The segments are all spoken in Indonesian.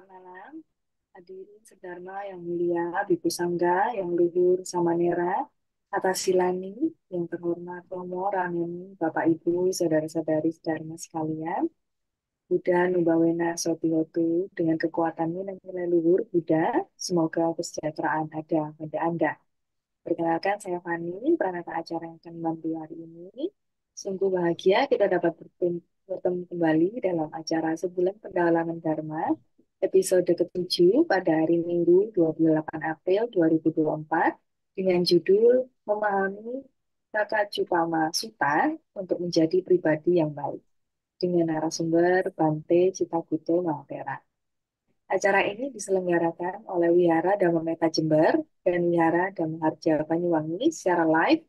Selamat malam, hadirin sedharma yang mulia, Biku Sangga, yang luhur Samanera, atas silani, yang terhormat Romo Rameni, Bapak Ibu, Saudara-saudari sedharma sekalian, Buddha Numbawena Sotihotu, dengan kekuatanmu dan nilai luhur Buddha, semoga kesejahteraan ada pada Anda. Perkenalkan, saya Fani, peranata acara yang akan membantu hari ini. Sungguh bahagia kita dapat bertemu kembali dalam acara Sebulan Pendalaman Dharma, episode ke-7 pada hari Minggu 28 April 2024, dengan judul Memahami Cakacupama Sutta untuk menjadi pribadi yang baik, dengan narasumber Bante Citaguto Mahatera. Acara ini diselenggarakan oleh Wihara Dhamma Meta Jember dan Wihara Dhamma Harja Banyuwangi secara live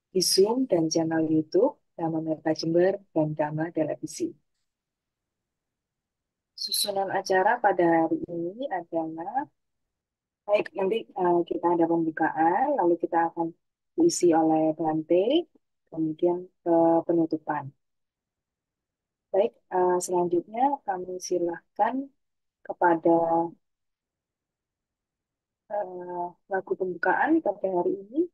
di Zoom dan channel YouTube Dhamma Meta Jember dan Dhamma Televisi. Susunan acara pada hari ini adalah, baik, nanti kita ada pembukaan, lalu kita akan diisi oleh Bante, kemudian ke penutupan. Baik, selanjutnya kami silahkan kepada lagu pembukaan pada hari ini.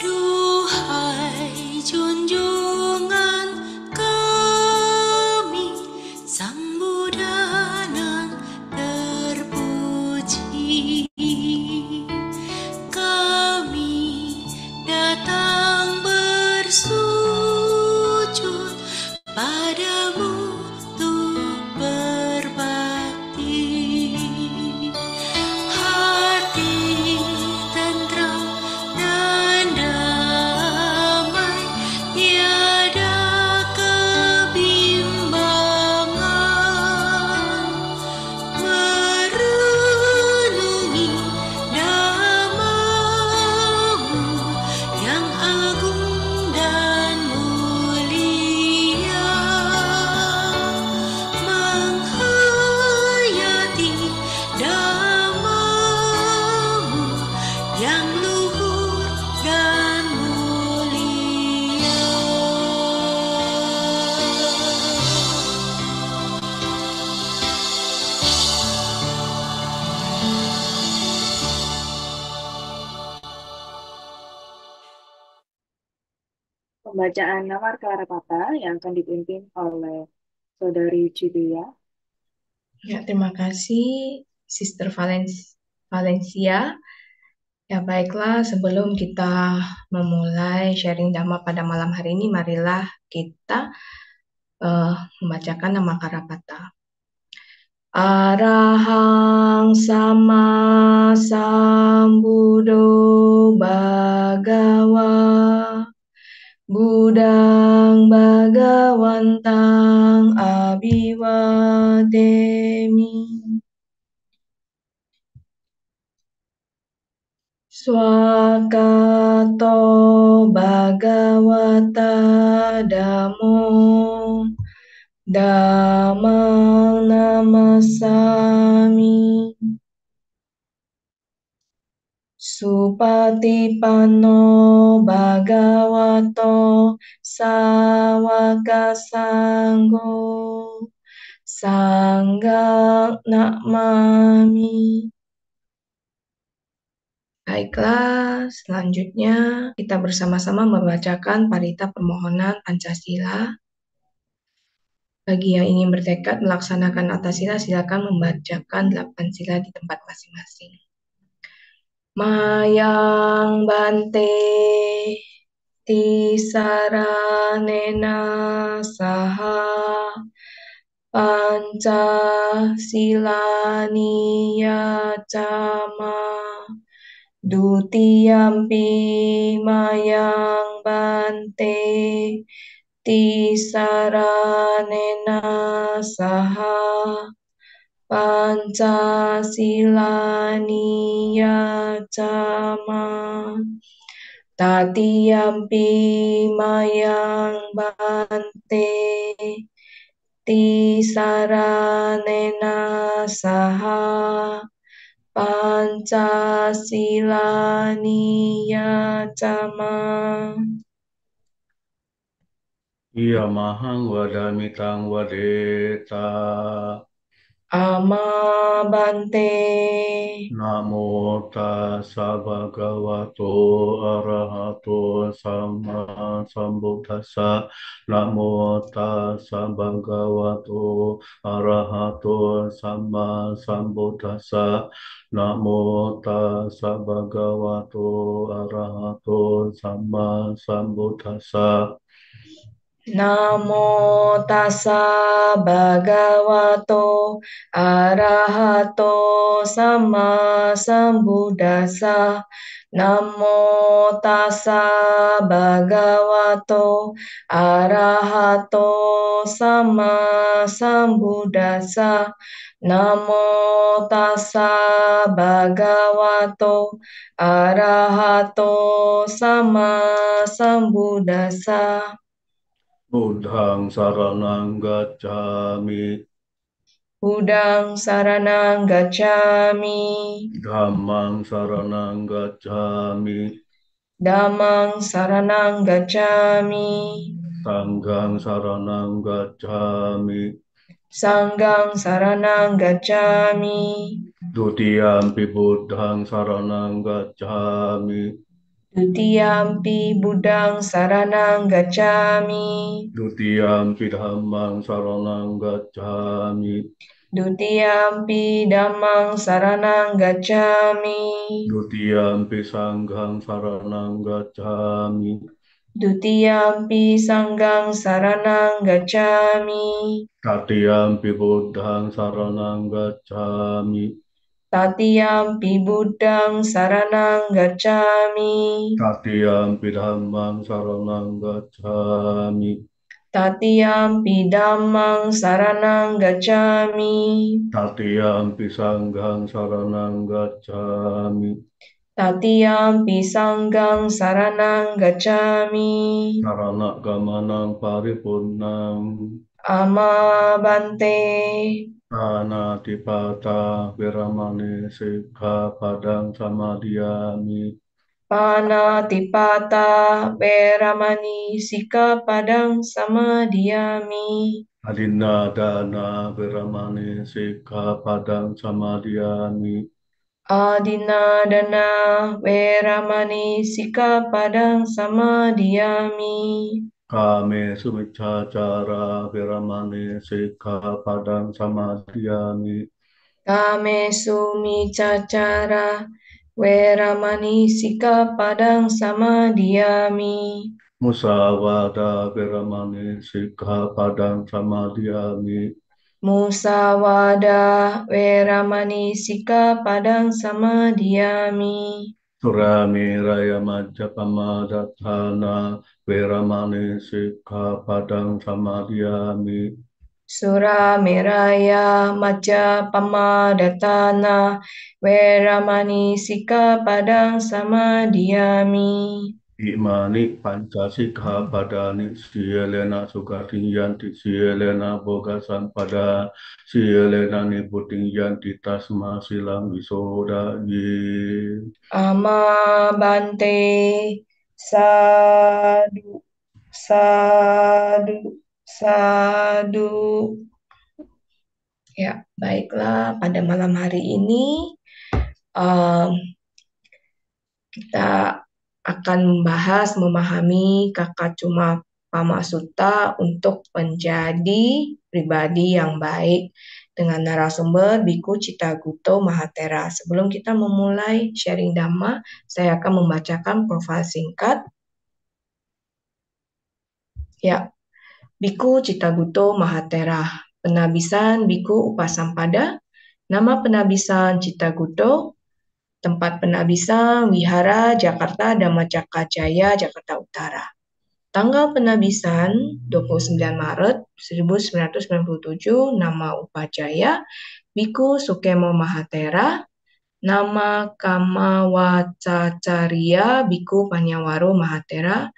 Duhai junjungan kami, Sang Buddha nan terpuji, kami datang bersujud padamu untuk berbakti. Hati tentram dan damai, tiada kebimbangan, merenungi namamu yang agung dan mulia, menghayati dhammamu yang luhur dan mulia. Pembacaan Nawar Clarapata yang akan dipimpin oleh Saudari Julia. Ya, terima kasih, Sister Valencia. Ya, baiklah, sebelum kita memulai sharing Dhamma pada malam hari ini, marilah kita membacakan nama Karapata. Arahang sama sambuddho bhagawa, Budang Bhagawantang Abhiwademi. Swakato Bhagavata Dhammo, Dhammang Namasami. Supatipanno Bhagavato Sawaka Sangho, Sanghang Namami. Baiklah, selanjutnya kita bersama-sama membacakan parita permohonan Pancasila. Bagi yang ingin bertekad melaksanakan atasila, silakan membacakan 8 sila di tempat masing-masing. Mayang Bante Tisaranena Saha Panca Silani Yacama Dutiyampi Mayang Bante Tisaranena Saha Panca Silani Yacama Tatiyampi mayang bante tisaranena saha Pancasila niyacama. Iya mahang wadamitang wadeta. Ama bante. Namo tassa bhagavato arahato sama sambuddhassa. Namo tassa bhagavato arahato sama sambuddhassa. Namo tassa bhagavato arahato sama sambuddhassa. Namo tassa bhagavato arahato sama sambuddhassa. Namo tassa bhagavato arahato sama sambuddhassa. Namo tassa bhagavato arahato sama sambuddhassa. Buddhang saranang gacchami. Buddhang saranang gacchami. Dhammang saranang gacchami. Dhammang saranang gacchami. Sanghang saranang gacchami. Sanghang saranang gacchami. Dutiyampi buddhang saranang gacchami. Dutiyampi buddhang saranang gacchami. Dutiyampi dhammang saranang gacchami. Dutiyampi dhammang saranang gacchami. Dutiyampi sanghang saranang gacchami. Dutiyampi sanghang saranang gacchami. Tatiyampi buddhang saranang gacchami. Tatiyampi buddhang saranang gacchami. Tatiyampi dhammang saranang gacchami. Tatiyampi dhammang saranang gacchami. Tatiyampi sanghang saranang gacchami. Tatiyampi sanghang saranang gacchami. Sarana gamanang paripurnang. Ama bante. Anatipata viramane sikkhapadang samadhiyami. Panatipata veramani sikkhapadang samadhiyami. Adinadana viramane sikkhapadang samadhiyami. Adinadana veramani sikkhapadang samadhiyami. Kame sumiccācara viramane sikkhapadang samadhiyami. Kamesu micacara veramani sikkhapadang samadhiyami. Musawada viramane sikkhapadang samadhiyami. Musawada veramani sikkhapadang samadhiyami. Suramiraya majjapamadatthana viramane sikkhapadang samadhiyami. Surameraya majjapamadatthana veramani sikkhapadang samadhiyami. Imani pancasikapadani sielena sukatingyanti sielena boga sampada sielena niputingyanti tasma silang wisodaji. Ama bante sadu sadu sadu. Ya, baiklah pada malam hari ini kita akan membahas memahami Kakak Cuma Pamasutta untuk menjadi pribadi yang baik dengan narasumber Biku Citaguto Mahatera. Sebelum kita memulai sharing Dhamma, saya akan membacakan profil singkat. Ya, Biku Citaguto Mahatera, penabisan Biku Upasampada, nama penabisan Citaguto, tempat penabisan Wihara Jakarta Dhammacakka Jaya, Jakarta Utara. Tanggal penabisan 29 Maret 1997, nama Upajaya Biku Sukemo Mahatera, Nama Kamawacacarya Biku Panyawaro Mahatera.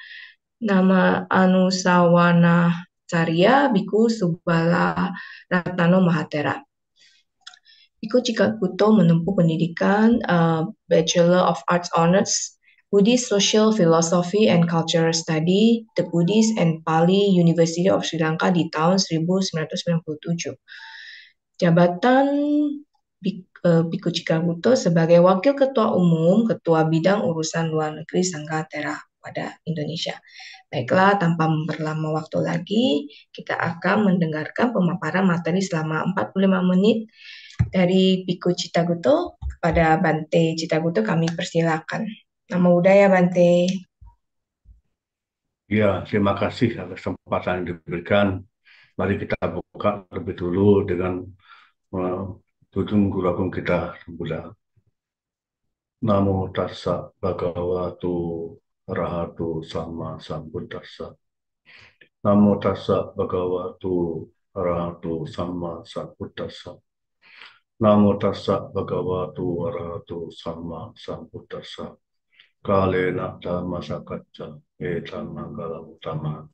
Nama Anusawana-carya Biku Subala Ratnano Mahatera. Biku Cikaguto menempuh pendidikan Bachelor of Arts Honors Buddhist Social Philosophy and Cultural Study, The Buddhist and Pali University of Sri Lanka di tahun 1997. Jabatan Biku Cikaguto sebagai Wakil Ketua Umum, Ketua Bidang Urusan Luar Negeri Sangha Tera pada Indonesia. Baiklah, tanpa memperlama waktu lagi, kita akan mendengarkan pemaparan materi selama 45 menit dari Biku Cikaguto. Kepada Bante Cikaguto kami persilakan. Namo Buddhaya, Bante. Ya, terima kasih atas kesempatan yang diberikan. Mari kita buka lebih dulu dengan tudung Guru Agung kita, Buddha. Namo tassa bhagavato arahato sama sambuddhassa. Namo tassa bhagavato arahato sama sambuddhassa. Namo tassa bhagavato arahato sama sambuddhassa. Kalena dhamma sakacca etan manggala utama.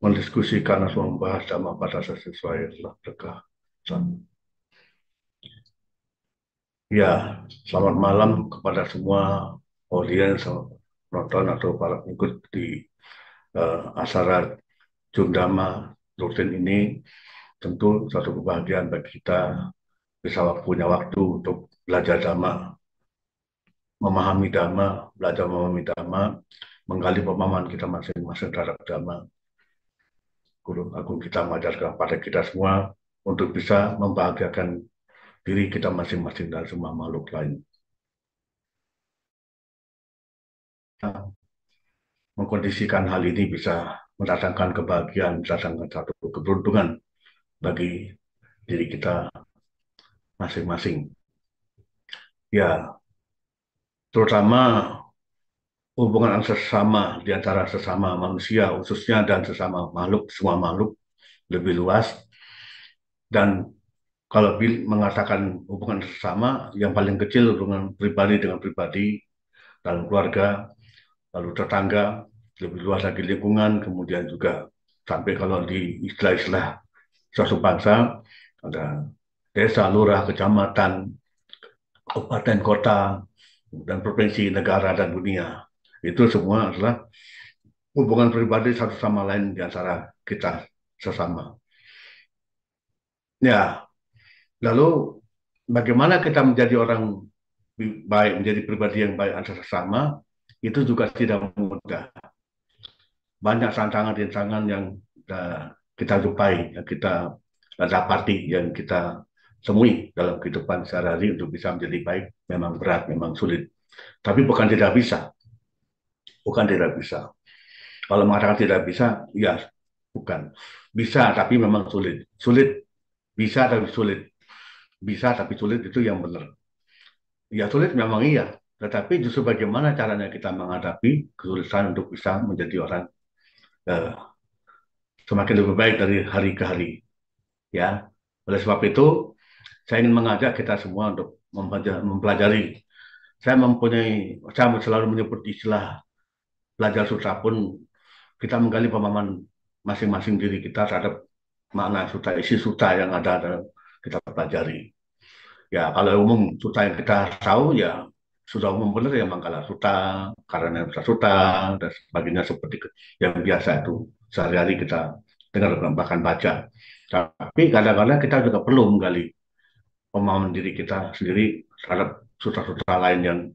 Mendiskusikan atau membahas dhamma pada sesuai telah berkah. Ya, selamat malam kepada semua audiens, penonton atau para pengikut di acara Jundama rutin ini. Tentu satu kebahagiaan bagi kita bisa punya waktu untuk belajar Dhamma, memahami Dhamma, belajar memahami Dhamma, menggali pemahaman kita masing-masing terhadap Dhamma. Guru Agung kita mengajarkan pada kita semua untuk bisa membahagiakan diri kita masing-masing dan semua makhluk lain. Mengkondisikan hal ini bisa mendatangkan kebahagiaan, mendatangkan satu keberuntungan bagi diri kita masing-masing. Ya, terutama hubungan sesama di antara sesama manusia khususnya dan sesama makhluk, semua makhluk lebih luas. Dan kalau mengatakan hubungan sesama, yang paling kecil hubungan pribadi dengan pribadi, dalam keluarga, lalu tetangga, lebih luas lagi lingkungan, kemudian juga sampai kalau di istilah-istilah suatu bangsa, ada desa, lurah, kecamatan, kabupaten, kota, dan provinsi, negara, dan dunia. Itu semua adalah hubungan pribadi satu sama lain di antara kita sesama. Ya, lalu bagaimana kita menjadi orang baik, menjadi pribadi yang baik antara sesama, itu juga tidak mudah. Banyak tantangan-tantangan yang kita jumpai, yang kita dapati, yang kita temui dalam kehidupan sehari-hari untuk bisa menjadi baik. Memang berat, memang sulit. Tapi bukan tidak bisa. Bukan tidak bisa. Kalau mengatakan tidak bisa, ya bukan. Bisa, tapi memang sulit. Sulit, bisa tapi sulit. Bisa tapi sulit itu yang benar. Ya sulit memang iya. Tetapi justru bagaimana caranya kita menghadapi kesulitan untuk bisa menjadi orang semakin lebih baik dari hari ke hari. Ya, oleh sebab itu saya ingin mengajak kita semua untuk mempelajari. Saya selalu menyebut istilah belajar sutra pun kita menggali pemahaman masing-masing diri kita terhadap makna sutra, isi sutra yang ada dalam kita pelajari. Ya, kalau umum sutra yang kita tahu ya sudah umum benar ya Manggala Sutta, Karana Sutta, dan sebagainya seperti yang biasa itu sehari-hari kita dengar bahkan baca. Tapi kadang-kadang kita juga perlu menggali pemahaman diri kita sendiri terhadap sutra-sutra lain yang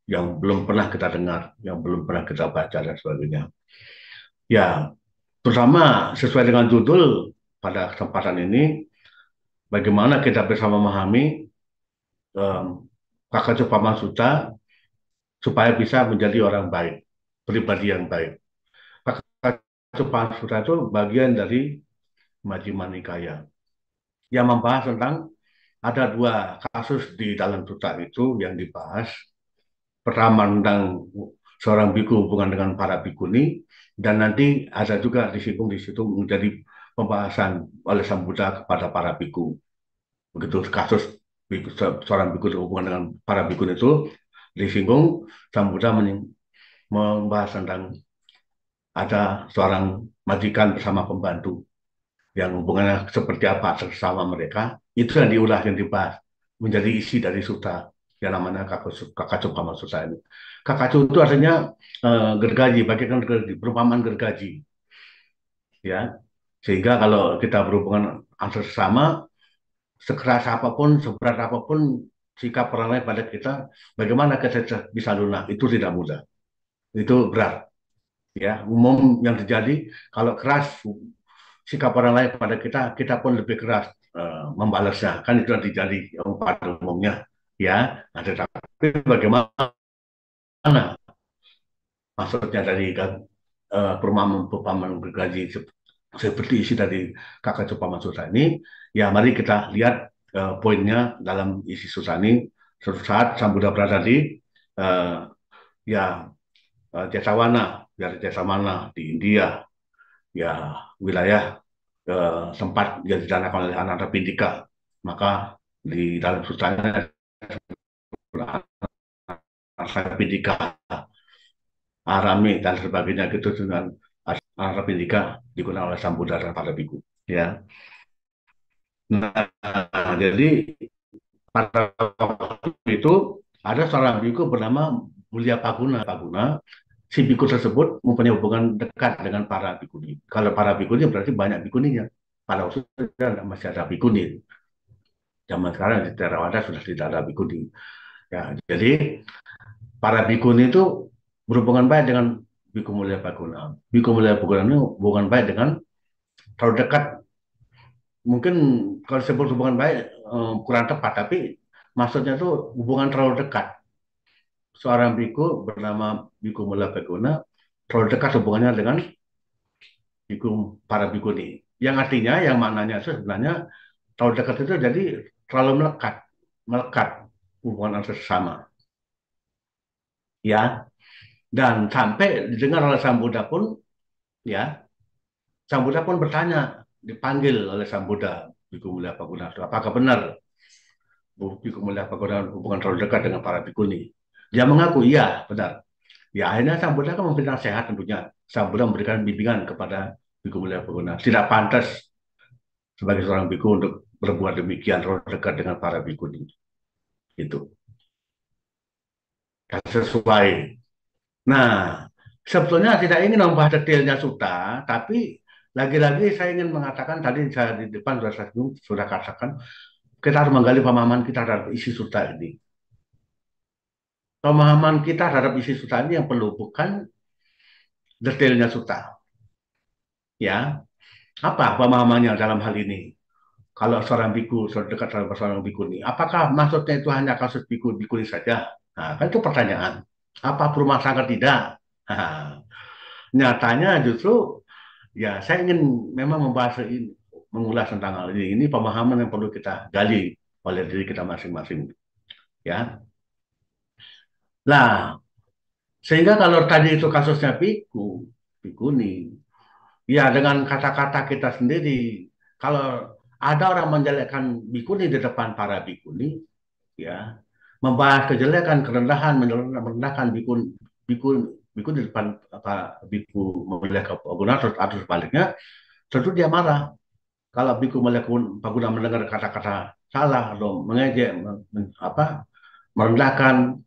yang belum pernah kita dengar, yang belum pernah kita baca dan sebagainya. Ya, terutama sesuai dengan judul pada kesempatan ini, bagaimana kita bisa memahami Kakacupama Sutta supaya bisa menjadi orang baik, pribadi yang baik. Kakacupama Sutta itu bagian dari Majjhima Nikaya yang membahas tentang ada dua kasus di dalam sutta itu yang dibahas. Pertama tentang seorang biku hubungan dengan para bikuni, dan nanti ada juga disinggung di situ menjadi pembahasan oleh Sang Buddha kepada para biku. Begitu kasus seorang bikun hubungan dengan para bikun itu disinggung. Sang Buddha membahas tentang ada seorang majikan bersama pembantu yang hubungannya seperti apa sesama mereka, itu yang diulas, yang dibahas menjadi isi dari suta yang namanya Kakacu Kama Suta ini. Kakacu itu artinya gergaji, bagikan gergaji, perumpamaan gergaji, ya. Sehingga kalau kita berhubungan antar sesama, sekeras apapun, seberat apapun sikap orang lain pada kita, bagaimana kita bisa lunak, itu tidak mudah, itu berat. Ya, umum yang terjadi kalau keras sikap orang lain pada kita, kita pun lebih keras membalasnya. Kan itu yang terjadi pada umumnya. Ya, nah, tetapi bagaimana maksudnya dari perumpamaan gergaji seperti isi dari Kakak Cupama Sutra ini, ya mari kita lihat poinnya dalam isi sutra ini. Suatu saat Sang Buddha berada di uh, ya Jesawana, dari Jesamana di India, ya wilayah tempat yang didanakan oleh Anantapindika. Maka di dalam sutranya Anantapindika, Arame dan sebagainya gitu dengan Anantapindika digunakan oleh Sang Buddha dan para biku. Ya, nah jadi pada waktu itu ada seorang biku bernama Mulia Paguna. Si biku tersebut mempunyai hubungan dekat dengan para bikuni. Kalau para bikuni berarti banyak bikuninya. Pada waktu itu masih ada bikuni. Zaman sekarang di Theravada sudah tidak ada bikuni. Ya, jadi para bikuni itu berhubungan baik dengan Biku Mulia Paguna. Biku Mulia Paguna ini hubungan baik dengan terlalu dekat. Mungkin kalau disebut hubungan baik kurang tepat, tapi maksudnya itu hubungan terlalu dekat. Seorang biku bernama Biku Mulia Paguna terlalu dekat hubungannya dengan biku para bikuni. Yang artinya, yang maknanya itu sebenarnya terlalu dekat itu jadi terlalu melekat hubungan antar sesama. Ya, dan sampai didengar oleh Sang Buddha pun, ya, Sang Buddha pun bertanya, dipanggil oleh Sang Buddha, Biku Mulia Paguna, apakah benar Biku Mulia Paguna hubungan terlalu dekat dengan para bikuni? Dia mengaku, iya, benar. Ya, akhirnya Sang Buddha kan memberikan nasihat tentunya. Sang Buddha memberikan bimbingan kepada Biku Mulia Paguna. Tidak pantas sebagai seorang biku untuk berbuat demikian terlalu dekat dengan para bikuni. Itu. Sesuai. Nah, sebetulnya tidak ingin membahas detailnya suta, tapi lagi-lagi saya ingin mengatakan tadi saya di depan sudah katakan kita harus menggali pemahaman kita terhadap isi suta ini. Pemahaman kita terhadap isi suta ini yang perlu bukan detailnya suta. Ya, apa pemahamannya dalam hal ini? Kalau seorang biku, dekat dengan seorang biku ini, apakah maksudnya itu hanya kasus biku saja? Nah, kan itu pertanyaan. Apa berumah tangga tidak? Nah, nyatanya justru ya saya ingin memang membahas ini, mengulas tentang hal ini. Ini pemahaman yang perlu kita gali oleh diri kita masing-masing. Ya, nah sehingga kalau tadi itu kasusnya bikuni, ya dengan kata-kata kita sendiri, kalau ada orang menjelekkan bikuni di depan para bikuni, ya membahas kejelekan, kerendahan, merendahkan bikun, bikun di depan apa biku memilih Paguna atau sebaliknya, tentu dia marah. Kalau biku memilih Paguna mendengar kata-kata salah atau mengejek, merendahkan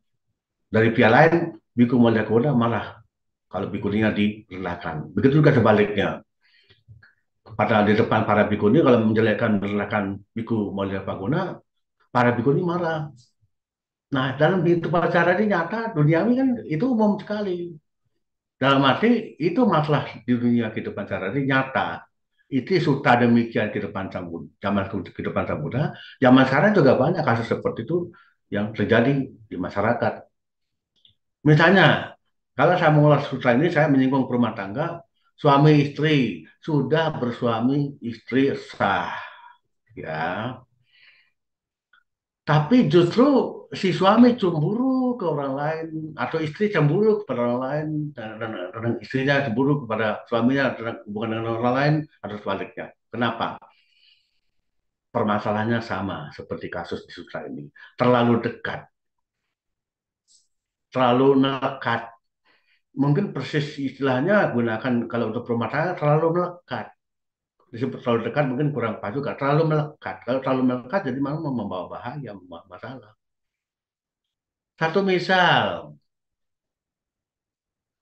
dari pihak lain, biku memilih Paguna malah kalau bikuninya direndahkan. Begitu juga sebaliknya. Pada di depan para bikuni kalau menjelekkan merendahkan biku memilih Paguna, para bikuni marah. Nah, dalam hidup acara ini nyata, duniawi kan itu umum sekali. Dalam arti, itu masalah di dunia kehidupan sehari nyata. Itu sudah demikian kehidupan Sambuddha, zaman kehidupan Sambuddha. Zaman sekarang juga banyak kasus seperti itu yang terjadi di masyarakat. Misalnya, kalau saya mengulas sutra ini, saya menyinggung rumah tangga, suami istri, sudah bersuami istri sah. Ya, tapi justru si suami cemburu ke orang lain atau istri cemburu kepada orang lain dan istrinya cemburu kepada suaminya tentang hubungan dengan orang lain atau sebaliknya. Kenapa? permasalahannya sama seperti kasus di sutra ini. Terlalu dekat, terlalu melekat. Mungkin persis istilahnya gunakan kalau untuk rumah tangga terlalu melekat. Disebut terlalu dekat mungkin kurang pas juga. Terlalu melekat. Kalau terlalu melekat jadi malah membawa bahaya, membawa masalah. Satu misal,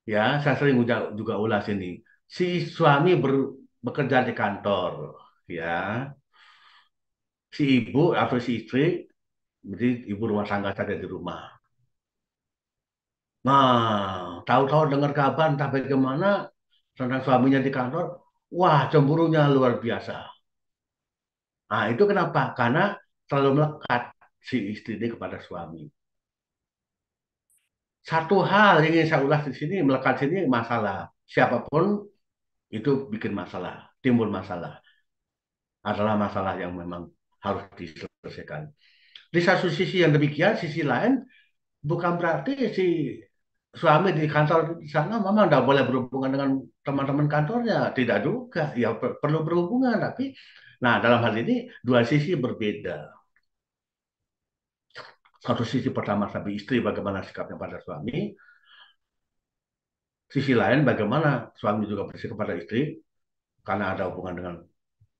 ya saya sering juga ulas ini. Si suami bekerja di kantor, ya. Si ibu atau si istri, jadi ibu rumah tangga saja di rumah. Nah, tahu-tahu dengar kabar entah bagaimana tentang suaminya di kantor, wah cemburunya luar biasa. Nah, itu kenapa? Karena terlalu melekat si istri ini kepada suami. Satu hal yang ingin saya ulas di sini, melekat sini masalah. Siapapun itu bikin masalah, timbul masalah. Adalah masalah yang memang harus diselesaikan. Di satu sisi yang demikian, sisi lain, bukan berarti si suami di kantor di sana memang tidak boleh berhubungan dengan teman-teman kantornya. Tidak juga. Ya perlu berhubungan. Tapi, nah dalam hal ini dua sisi berbeda. Satu sisi pertama sapi istri bagaimana sikapnya pada suami. Sisi lain bagaimana suami juga bersikap pada istri karena ada hubungan dengan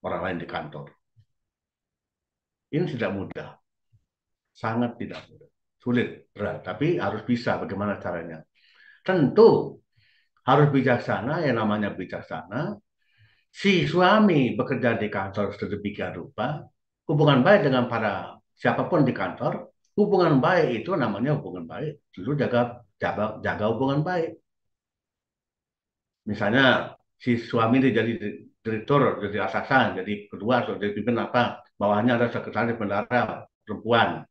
orang lain di kantor. Ini tidak mudah. Sangat tidak mudah. Sulit, berat. Tapi harus bisa bagaimana caranya. Tentu harus bijaksana, yang namanya bijaksana. Si suami bekerja di kantor sedemikian rupa, hubungan baik dengan para siapapun di kantor, hubungan baik itu namanya hubungan baik. Lalu jaga hubungan baik. Misalnya si suami ini jadi direktur, jadi atasan, jadi kedua, atau jadi pimpin apa, bawahnya ada sekretaris bendahara perempuan.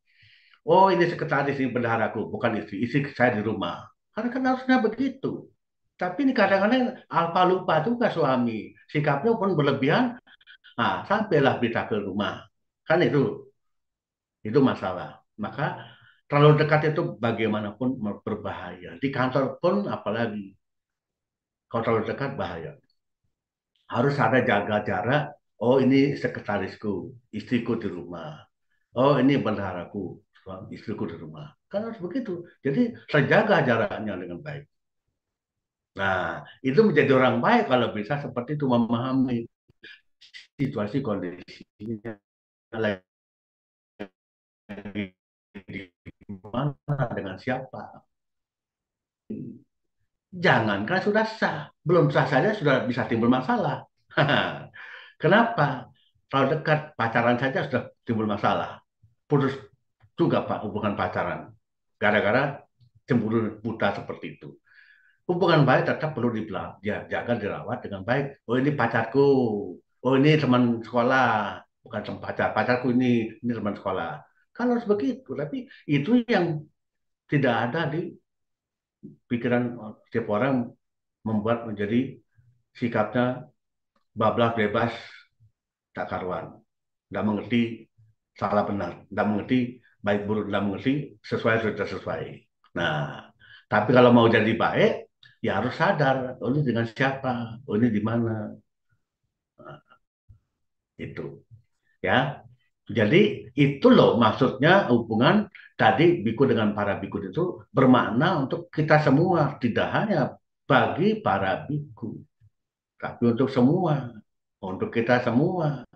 Oh ini sekretaris ini bendaharaku, bukan istri saya di rumah. Karena kan harusnya begitu. Tapi ini kadang-kadang alpa lupa juga suami. Sikapnya pun berlebihan, nah, sampailah berita ke rumah. Kan itu masalah. Maka terlalu dekat itu bagaimanapun berbahaya. Di kantor pun apalagi. Kalau terlalu dekat bahaya. Harus ada jaga jarak. Oh ini sekretarisku, istriku di rumah. Oh ini bendaharaku, istriku di rumah. Kan harus begitu. Jadi terjaga jaraknya dengan baik. Nah, itu menjadi orang baik kalau bisa seperti itu memahami situasi kondisinya lagi di mana dengan siapa. Jangankan sudah sah, belum sah saja sudah bisa timbul masalah. Kenapa? Kalau dekat pacaran saja sudah timbul masalah. Putus juga Pak hubungan pacaran. Gara-gara cemburu buta seperti itu. Hubungan baik tetap perlu jaga dirawat dengan baik. Oh ini pacarku, oh ini teman sekolah, bukan teman pacar. Pacarku ini teman sekolah. Kan harus begitu, tapi itu yang tidak ada di pikiran setiap orang membuat menjadi sikapnya bablas bebas tak karuan. Tidak mengerti salah benar, tidak mengerti baik buruk, tidak mengerti sesuai sudah sesuai. Nah, tapi kalau mau jadi baik, ya harus sadar, oh ini dengan siapa, oh ini di mana, nah, itu ya. Jadi itu loh maksudnya hubungan tadi biku dengan para biku itu bermakna untuk kita semua, tidak hanya bagi para biku, tapi untuk semua, untuk kita semua.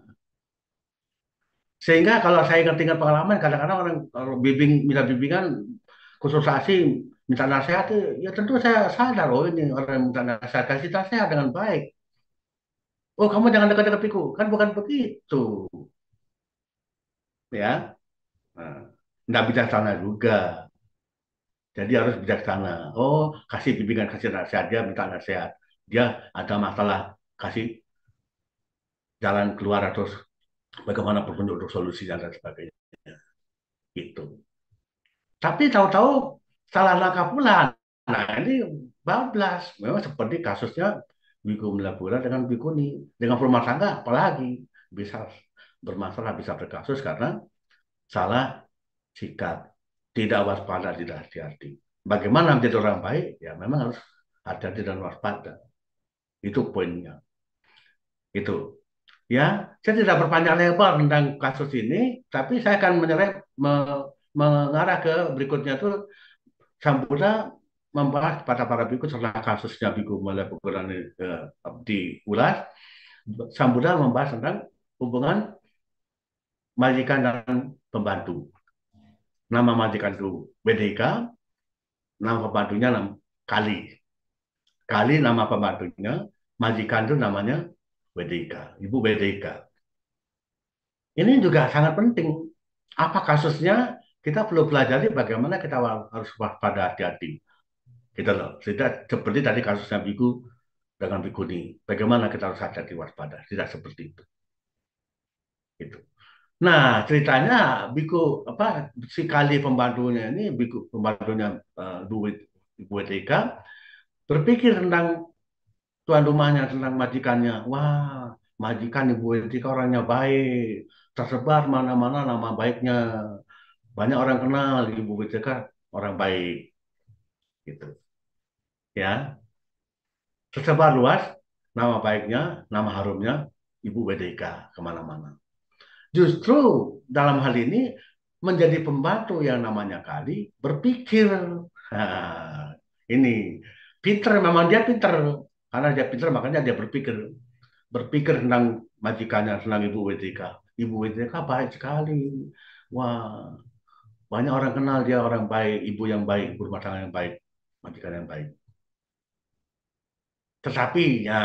Sehingga kalau saya ingat-ingat pengalaman, kadang-kadang orang kalau minta bimbingan, konsultasi, minta nasihat, ya tentu saya sadar, oh ini orang yang minta nasihat, kasih nasihat dengan baik. Oh kamu jangan dekat-dekat piku, kan bukan begitu, ya. Nah, nggak bijaksana juga. Jadi harus bijaksana. Oh, kasih bimbingan, kasih nasihat, dia minta nasihat. Dia ada masalah, kasih jalan keluar atau bagaimana petunjuk untuk solusinya dan sebagainya. Gitu. Tapi tahu-tahu salah langkah pula. Nah, ini bablas. Memang seperti kasusnya Biku Melapura dengan Bikuni. Dengan rumah tangga, apalagi bisa bermasalah, bisa berkasus karena salah sikap. Tidak waspada, tidak hati-hati. Bagaimana menjadi orang baik? Ya memang harus hati-hati dan waspada. Itu poinnya. Itu. Ya, saya tidak berpanjang lebar tentang kasus ini, tapi saya akan mengarah ke berikutnya tuh Sang Buddha membahas kepada para biku setelah kasusnya biku mulai pukulan diulas. Sang Buddha membahas tentang hubungan majikan dan pembantu. Nama majikan itu Wedeka, nama pembantunya nama Kali. Kali nama pembantunya, majikan itu namanya Wedeka, Ibu Wedeka. Ini juga sangat penting. Apa kasusnya? Kita perlu pelajari bagaimana kita harus waspada hati-hati. Kita loh, tidak seperti tadi kasusnya biku dengan bikuni. Bagaimana kita harus hati-hati waspada? Tidak seperti itu. Gitu. Nah, ceritanya biku apa si Kali pembantunya ini, biku pembantunya duit Ibu Etika berpikir tentang tuan rumahnya, tentang majikannya. Wah, majikan Ibu Etika orangnya baik, tersebar mana-mana nama baiknya. Banyak orang kenal Ibu Etika orang baik, gitu. Ya, tersebar luas nama baiknya, nama harumnya Ibu Wedeka kemana-mana. Justru dalam hal ini menjadi pembantu yang namanya Kali berpikir, nah, ini pinter, memang dia pinter, karena dia pinter makanya dia berpikir tentang majikannya, tentang Ibu Wedeka. Ibu Wedeka baik sekali, wah banyak orang kenal dia orang baik, ibu yang baik, ibu rumah tangga yang baik, majikan yang baik. Tetapi ya,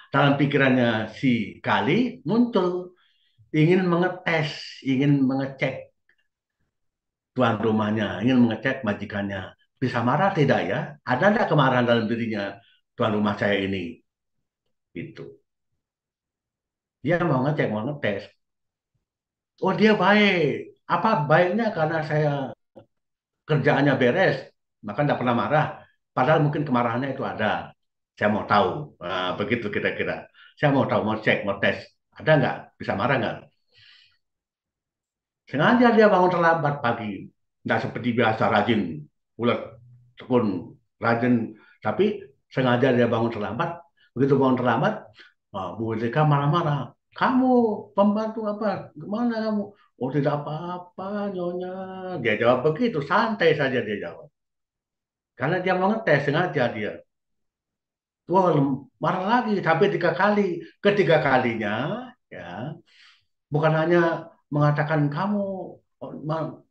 dalam pikirannya si Kali muncul ingin mengetes, ingin mengecek tuan rumahnya, ingin mengecek majikannya. Bisa marah tidak ya? Ada tidak kemarahan dalam dirinya tuan rumah saya ini? Itu. Dia mau ngecek, mau ngetes. Oh dia baik. Apa baiknya karena saya kerjaannya beres, maka tidak pernah marah. Padahal mungkin kemarahannya itu ada. Saya mau tahu. Nah, begitu kira-kira. Saya mau tahu, mau cek, mau tes. Ada nggak? Bisa marah nggak? Sengaja dia bangun terlambat pagi. Nggak seperti biasa rajin, ulet, tekun, rajin. Tapi sengaja dia bangun terlambat. Begitu bangun terlambat, Bu Jessica marah-marah. Kamu pembantu apa? Kemana kamu? Oh tidak apa-apa, Nyonya. Dia jawab begitu, santai saja dia jawab. Karena dia mau ngetes, sengaja dia. Wah, marah lagi sampai 3 kali. Ketiga kalinya, ya, bukan hanya mengatakan kamu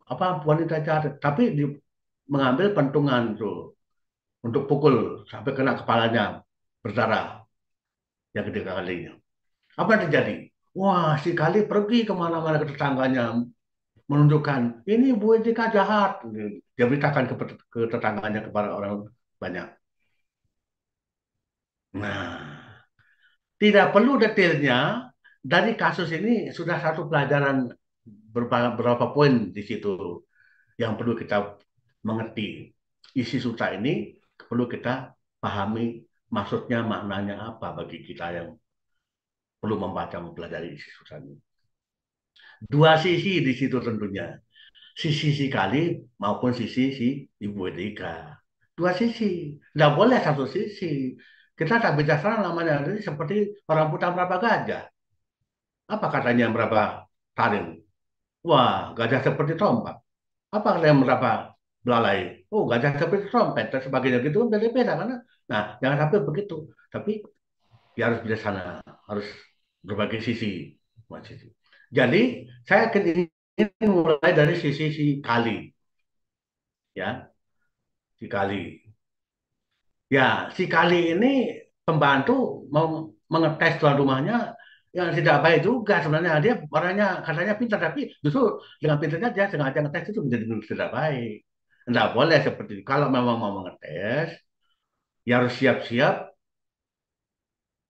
apa wanita jahat, tapi mengambil pentungan tuh untuk pukul sampai kena kepalanya berdarah yang ketiga kalinya. Apa yang terjadi? Wah, si Kali pergi kemana-mana ke tetangganya menunjukkan ini Bu Etika jahat. Dia beritakan ke tetangganya kepada orang banyak. Nah, tidak perlu detailnya dari kasus ini sudah satu pelajaran beberapa poin di situ yang perlu kita mengerti. Isi sutra ini perlu kita pahami maksudnya, maknanya apa bagi kita yang perlu membaca, mempelajari isi sutra ini. Dua sisi di situ tentunya. Sisi si Kali maupun sisi si Ibu Edika. Dua sisi. Tidak boleh satu sisi. Kita tak bicara namanya ini seperti orang buta berapa gajah. Apa katanya berapa taring? Wah, gajah seperti tombak. Apa yang berapa belalai? Oh, gajah seperti trompet dan sebagainya gitu kan beda-beda karena. Nah, jangan sampai begitu. Tapi dia harus bijaksana, harus berbagai sisi. Sisi. Jadi saya ingin mulai dari sisi si Kali, ya, si Kali. Ya, si Kali ini pembantu mau mengetes tuan rumahnya yang tidak baik juga sebenarnya. Dia orangnya katanya pintar, tapi justru dengan pintarnya dia sengaja ngetes itu menjadi tidak baik. Tidak boleh seperti itu. Kalau memang mau mengetes, ya harus siap-siap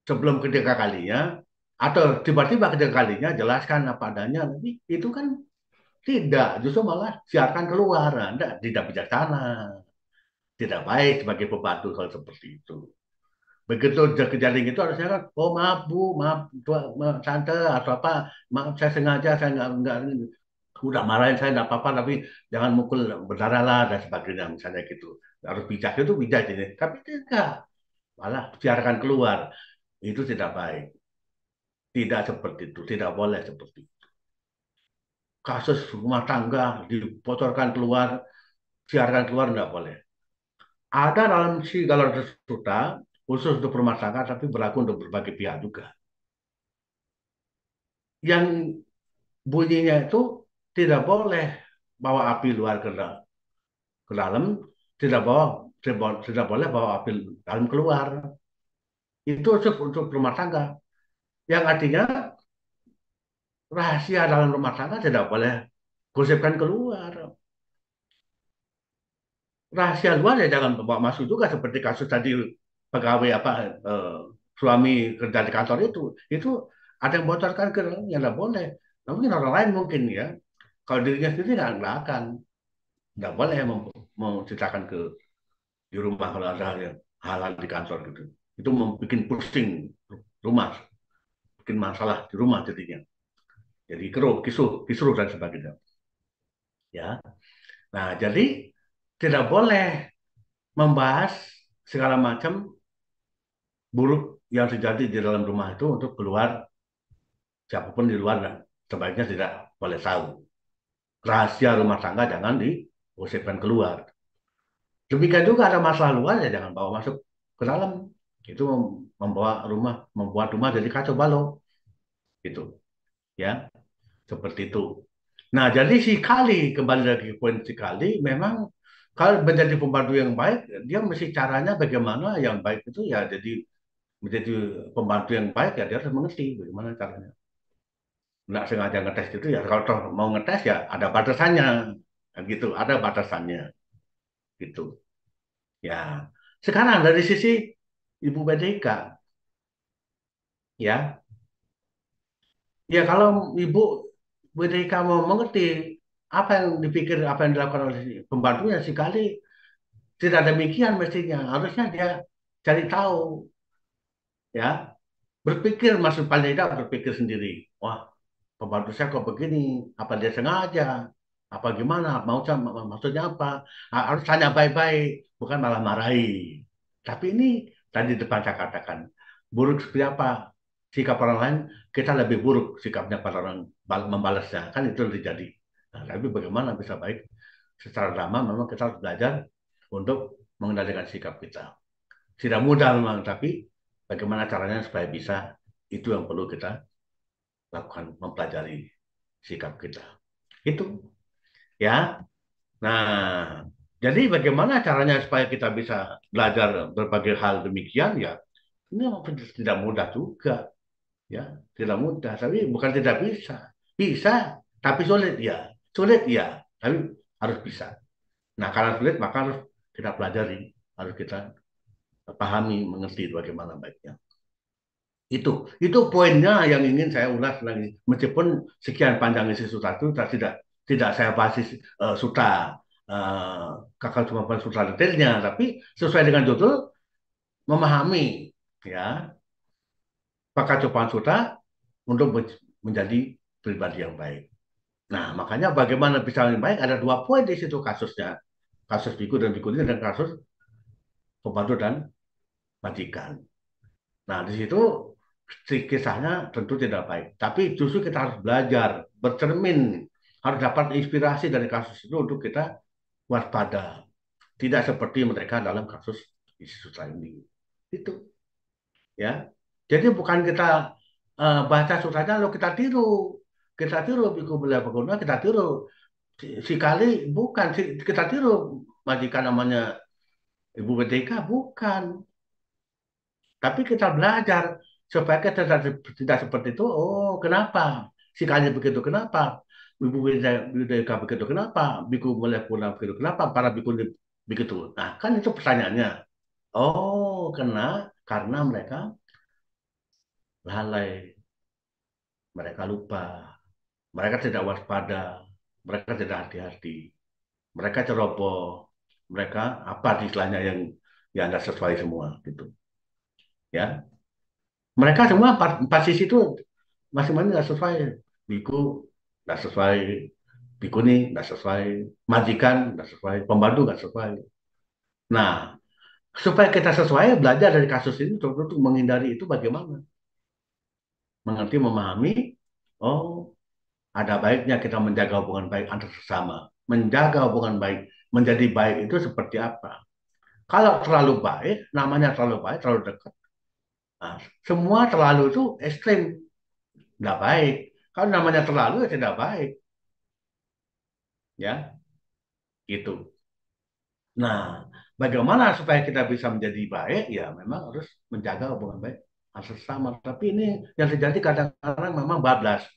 sebelum ketiga kalinya, atau tiba-tiba ketiga kalinya jelaskan apa adanya. Tapi itu kan tidak, justru malah siarkan keluar. Anda tidak bijaksana, tidak baik sebagai pembantu kalau seperti itu. Begitu kejadian itu harusnya kan, oh maaf bu, maaf tante atau apa, maaf saya sengaja, saya nggak udah marahin saya nggak apa-apa, tapi jangan mukul berdarah lah dan sebagainya misalnya gitu. Harus bijak itu bijak ini, tapi tidak, malah biarkan keluar itu tidak baik. Tidak seperti itu, tidak boleh seperti itu. Kasus rumah tangga dibocorkan keluar, siarkan keluar, tidak boleh. Ada dalam Sigala Suta khusus untuk rumah tangga, tapi berlaku untuk berbagai pihak juga. Yang bunyinya itu tidak boleh bawa api luar ke dalam, tidak bawa tidak boleh bawa api dalam keluar. Itu untuk rumah tangga. Yang artinya rahasia dalam rumah tangga tidak boleh gosipkan keluar. Rahasia luar ya jangan bawa masuk juga seperti kasus tadi pegawai apa eh, suami kerja di kantor itu ada yang bocorkan ke dalamnya tidak boleh. Nah, mungkin orang lain mungkin ya. Kalau dirinya sendiri nggak akan, nggak boleh menceritakan di rumah kalau ada hal-hal di kantor gitu. Itu membuat pusing rumah, bikin masalah di rumah jadinya. Jadi keruh, kisruh dan sebagainya. Ya. Nah, jadi tidak boleh membahas segala macam buruk yang terjadi di dalam rumah itu untuk keluar siapapun di luar dan sebaiknya tidak boleh tahu. Rahasia rumah tangga jangan digosipkan keluar. Demikian juga ada masalah luar ya jangan bawa masuk ke dalam. Itu membuat rumah jadi kacau balau gitu ya, seperti itu. Nah, jadi si Kali kembali lagi ke poin si Kali memang kalau menjadi pembantu yang baik dia mesti caranya bagaimana yang baik itu ya jadi menjadi pembantu yang baik ya dia harus mengerti bagaimana caranya. Nggak sengaja ngetes itu ya kalau toh mau ngetes ya ada batasannya gitu, ada batasannya gitu. Ya. Sekarang dari sisi Ibu BDK ya. Ya kalau Ibu BDK mau mengerti apa yang dipikir, apa yang dilakukan oleh pembantunya sekali tidak demikian mestinya. Harusnya dia cari tahu ya, berpikir masuk paling tidak berpikir sendiri. Wah, pembantu saya kok begini? Apa dia sengaja? Apa gimana? Maksudnya apa? Harus tanya baik-baik, bukan malah marahi. Tapi ini tadi depan saya katakan, buruk seperti apa sikap orang lain, kita lebih buruk sikapnya pada orang membalasnya. Kan itu yang terjadi. Nah, tapi bagaimana bisa baik? Secara drama memang kita harus belajar untuk mengendalikan sikap kita. Tidak mudah memang, tapi bagaimana caranya supaya bisa, itu yang perlu kita lakukan, mempelajari sikap kita. Itu ya. Nah, jadi bagaimana caranya supaya kita bisa belajar berbagai hal demikian ya? Ini memang tidak mudah juga, ya, tidak mudah. Tapi bukan tidak bisa, bisa, tapi sulit ya, sulit ya, tapi harus bisa. Nah, karena sulit maka harus kita pelajari, harus kita pahami, mengerti bagaimana baiknya. Itu poinnya yang ingin saya ulas lagi. Meskipun sekian panjang isi suta itu tidak tidak saya bahas suta uh, kakak cuma bahas suta detailnya, tapi sesuai dengan judul memahami ya Pakacopaan suta untuk menjadi pribadi yang baik. Nah, makanya bagaimana bisa yang baik ada dua poin di situ kasusnya, kasus biku dan bikuni dan kasus pembantu dan majikan. Nah, di situ kisahnya tentu tidak baik. Tapi justru kita harus belajar, bercermin, harus dapat inspirasi dari kasus itu untuk kita waspada. Tidak seperti mereka dalam kasus Yesus ini. Itu ya. Jadi bukan kita baca suratnya lalu kita tiru. Kita tiru Biku Belia Baguna, kita tiru si Kali bukan kita tiru majikan namanya Ibu BTK bukan. Tapi kita belajar supaya kita tidak seperti itu. Oh, kenapa? Si Kali begitu kenapa? Ibu Bideka begitu kenapa? Biku Molekula begitu kenapa? Para biku begitu. Nah, kan itu pertanyaannya. Oh, karena mereka lalai, mereka lupa, mereka tidak waspada, mereka tidak hati-hati, mereka ceroboh, mereka apa istilahnya yang tidak sesuai semua gitu. Ya, mereka semua empat sisi itu masing-masing nggak sesuai. Biku nggak sesuai, bikuni nggak sesuai, majikan nggak sesuai, pembantu nggak sesuai. Nah, supaya kita sesuai belajar dari kasus ini untuk menghindari itu bagaimana? mengerti, memahami, oh ada baiknya kita menjaga hubungan baik antar sesama. Menjaga hubungan baik, menjadi baik itu seperti apa? Kalau terlalu baik, namanya terlalu baik, terlalu dekat. Nah, semua terlalu itu ekstrim, tidak baik. Kalau namanya terlalu ya tidak baik, ya gitu. Nah, bagaimana supaya kita bisa menjadi baik? Ya memang harus menjaga hubungan baik antar sesama. Tapi ini yang terjadi kadang-kadang memang bablas.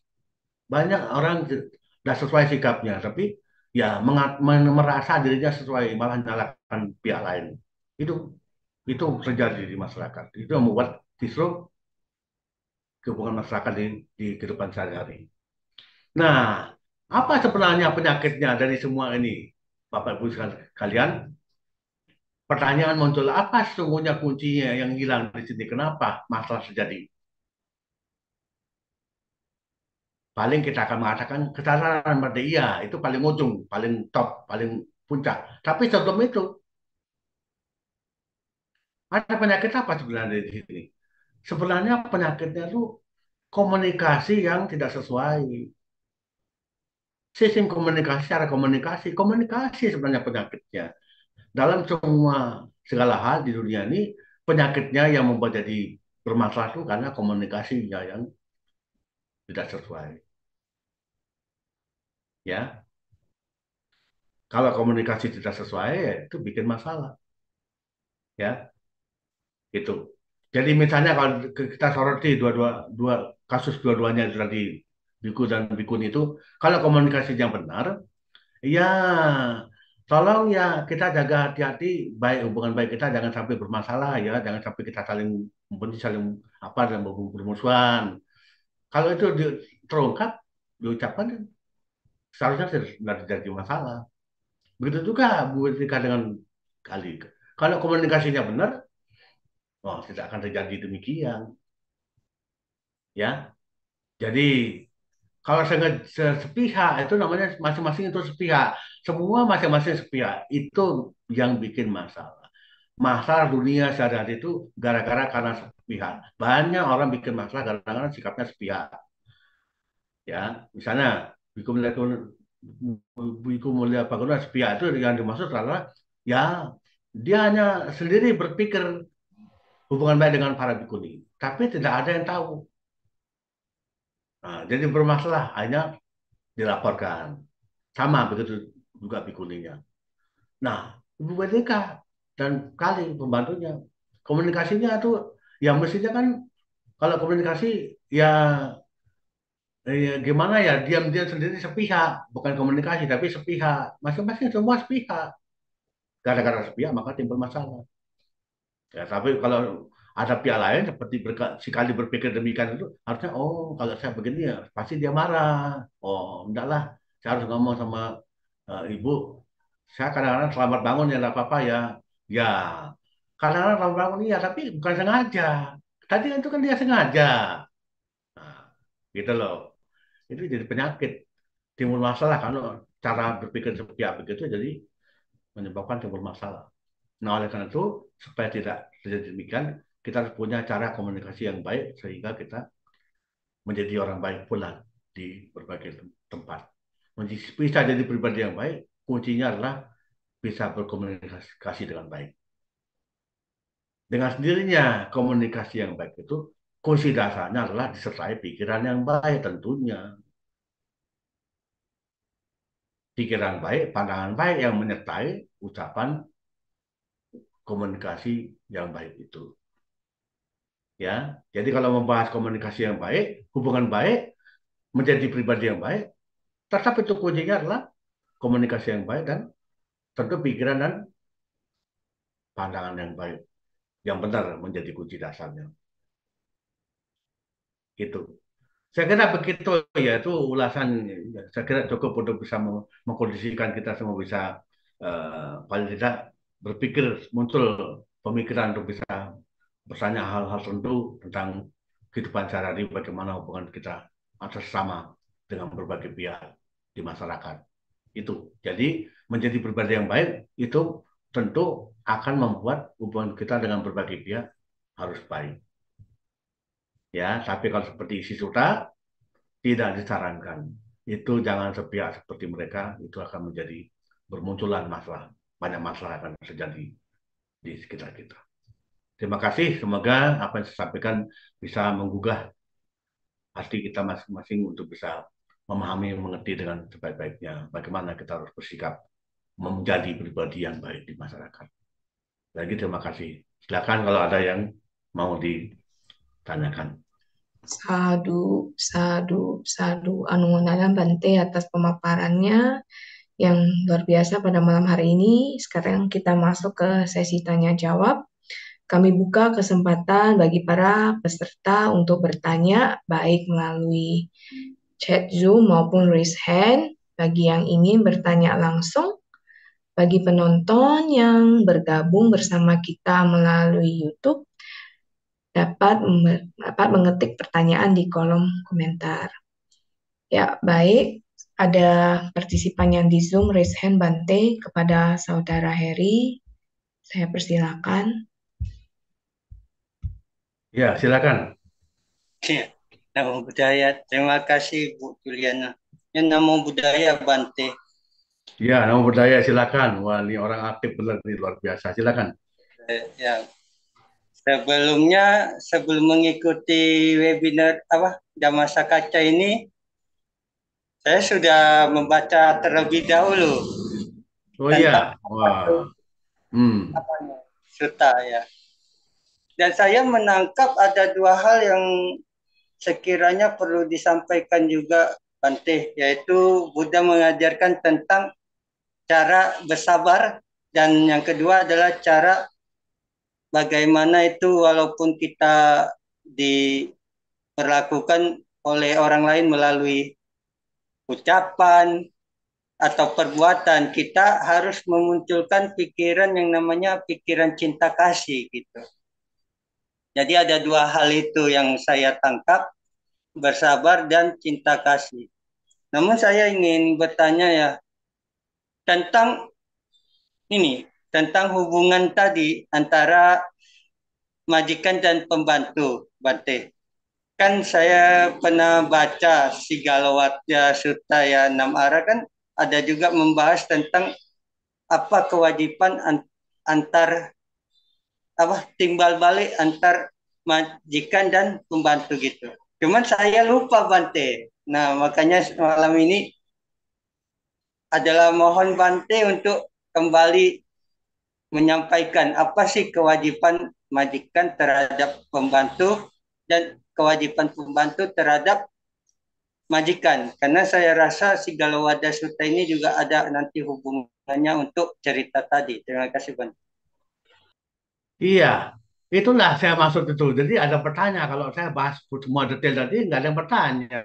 Banyak orang tidak sesuai sikapnya, tapi ya merasa dirinya sesuai, malah menyalahkan pihak lain. Itu itu terjadi di masyarakat. Itu yang membuat justru hubungan masyarakat di kehidupan sehari-hari. Nah, apa sebenarnya penyakitnya dari semua ini, Bapak Ibu sekalian? Pertanyaan muncul, apa sesungguhnya kuncinya yang hilang di sini? Kenapa masalah terjadi? Paling kita akan mengatakan kesadaran pada iya, itu paling ujung, paling top, paling puncak. Tapi sebelum itu, ada penyakit apa sebenarnya di sini? Sebenarnya penyakitnya itu komunikasi yang tidak sesuai. Sistem komunikasi, cara komunikasi, komunikasi sebenarnya penyakitnya. Dalam semua segala hal di dunia ini, penyakitnya yang membuat jadi bermasalah itu karena komunikasinya yang tidak sesuai. Ya, kalau komunikasi tidak sesuai, ya itu bikin masalah. Ya, itu. Jadi misalnya kalau kita soroti dua kasus dua-duanya itu tadi biku dan bikun itu, kalau komunikasi yang benar, ya tolong ya kita jaga hati-hati baik hubungan baik kita jangan sampai bermasalah ya, jangan sampai kita saling membenci, saling apa dan bermusuhan. Kalau itu terungkap, diucapkan seharusnya tidak terjadi masalah. Begitu juga Bu Tika dengan kali. Kalau komunikasinya benar, oh tidak akan terjadi demikian, ya. Jadi kalau sepihak itu namanya masing-masing itu sepihak. Semua masing-masing sepihak itu yang bikin masalah. Masalah dunia sehari-hari itu gara-gara karena sepihak. Banyak orang bikin masalah gara-gara sikapnya sepihak. Ya, misalnya Biku Mulia Biku Mulia Bagauna sepihak itu yang dimaksud adalah ya dia hanya sendiri berpikir hubungan baik dengan para bikuni, tapi tidak ada yang tahu. Nah, jadi bermasalah, hanya dilaporkan. Sama begitu juga bikuninya. Nah, Ibu Bedika dan Kali pembantunya, komunikasinya itu ya mestinya kan kalau komunikasi ya gimana ya diam-diam sendiri sepihak, bukan komunikasi tapi sepihak. Masing-masing semua sepihak. Gara-gara sepihak maka timbul masalah. Ya, tapi kalau ada pihak lain seperti sekali berpikir demikian itu harusnya oh kalau saya begini ya pasti dia marah. Oh enggak lah, saya harus ngomong sama ibu. Saya kadang-kadang selamat bangun ya nggak apa-apa ya. Ya kadang-kadang selamat bangun iya tapi bukan sengaja. Tadi itu kan dia sengaja. Nah, gitu loh. Itu jadi penyakit timbul masalah kalau cara berpikir sepihak begitu jadi menyebabkan timbul masalah. Nah, oleh karena itu, supaya tidak terjadi demikian, kita harus punya cara komunikasi yang baik sehingga kita menjadi orang baik pula di berbagai tempat. Bisa jadi pribadi yang baik, kuncinya adalah bisa berkomunikasi dengan baik. Dengan sendirinya komunikasi yang baik itu, kunci dasarnya adalah disertai pikiran yang baik tentunya. Pikiran baik, pandangan baik yang menyertai ucapan komunikasi yang baik itu. Ya, jadi kalau membahas komunikasi yang baik, hubungan baik, menjadi pribadi yang baik, tetap itu kuncinya adalah komunikasi yang baik dan tentu pikiran dan pandangan yang baik, yang benar menjadi kunci dasarnya. Gitu. Saya kira begitu ya, itu ulasan. Saya kira cukup untuk bisa mengkondisikan kita semua bisa paling tidak berpikir muncul pemikiran untuk bisa bertanya hal-hal tertentu tentang kehidupan sehari-hari, bagaimana hubungan kita atas sama dengan berbagai pihak di masyarakat. Itu. Jadi menjadi pribadi yang baik itu tentu akan membuat hubungan kita dengan berbagai pihak harus baik. Ya, tapi kalau seperti isi suta tidak disarankan. Itu jangan sepihak seperti mereka, itu akan menjadi bermunculan masalah. Banyak masalah akan terjadi di sekitar kita. Terima kasih, semoga apa yang saya sampaikan bisa menggugah hati kita masing-masing untuk bisa memahami, mengerti dengan sebaik-baiknya bagaimana kita harus bersikap menjadi pribadi yang baik di masyarakat. Lagi terima kasih. Silakan kalau ada yang mau ditanyakan. Sadu, sadu, sadu. Anugerah Bante atas pemaparannya yang luar biasa pada malam hari ini. Sekarang kita masuk ke sesi tanya jawab. Kami buka kesempatan bagi para peserta untuk bertanya baik melalui chat Zoom maupun raise hand. Bagi yang ingin bertanya langsung, bagi penonton yang bergabung bersama kita melalui YouTube, dapat mengetik pertanyaan di kolom komentar. Ya, baik. Ada partisipan yang di Zoom, raise hand Bante kepada Saudara Heri. Saya persilakan. Ya, silakan. Ya, Namo Buddhaya. Terima kasih Bu Juliana. Ya, Namo Buddhaya Bante. Ya, nama berdaya silakan. Wah, ini orang aktif benar nih, luar biasa. Silakan. Ya, sebelum mengikuti webinar Dhamasa Kaca ini, saya sudah membaca terlebih dahulu Oh tentang iya, wah. Hmm. Sutta ya. Dan saya menangkap ada dua hal yang sekiranya perlu disampaikan juga Bante, yaitu Buddha mengajarkan tentang cara bersabar, dan yang kedua adalah cara bagaimana itu walaupun kita diperlakukan oleh orang lain melalui ucapan atau perbuatan, kita harus memunculkan pikiran yang namanya pikiran cinta kasih gitu. Jadi ada dua hal itu yang saya tangkap, bersabar dan cinta kasih. Namun saya ingin bertanya ya tentang tentang hubungan tadi antara majikan dan pembantu, Bante. Kan saya pernah baca Sigalowatya Sutta ya 6 arah, kan ada juga membahas tentang apa kewajiban antar timbal balik antar majikan dan pembantu gitu. Cuman saya lupa Bante. Nah, makanya malam ini adalah mohon Bante untuk kembali menyampaikan apa sih kewajiban majikan terhadap pembantu dan kewajiban pembantu terhadap majikan. Karena saya rasa Sigalowada Sutta ini juga ada nanti hubungannya untuk cerita tadi. Terima kasih Bante. Iya, itulah saya maksud itu. Jadi ada pertanyaan kalau saya bahas semua detail tadi nggak ada yang bertanya.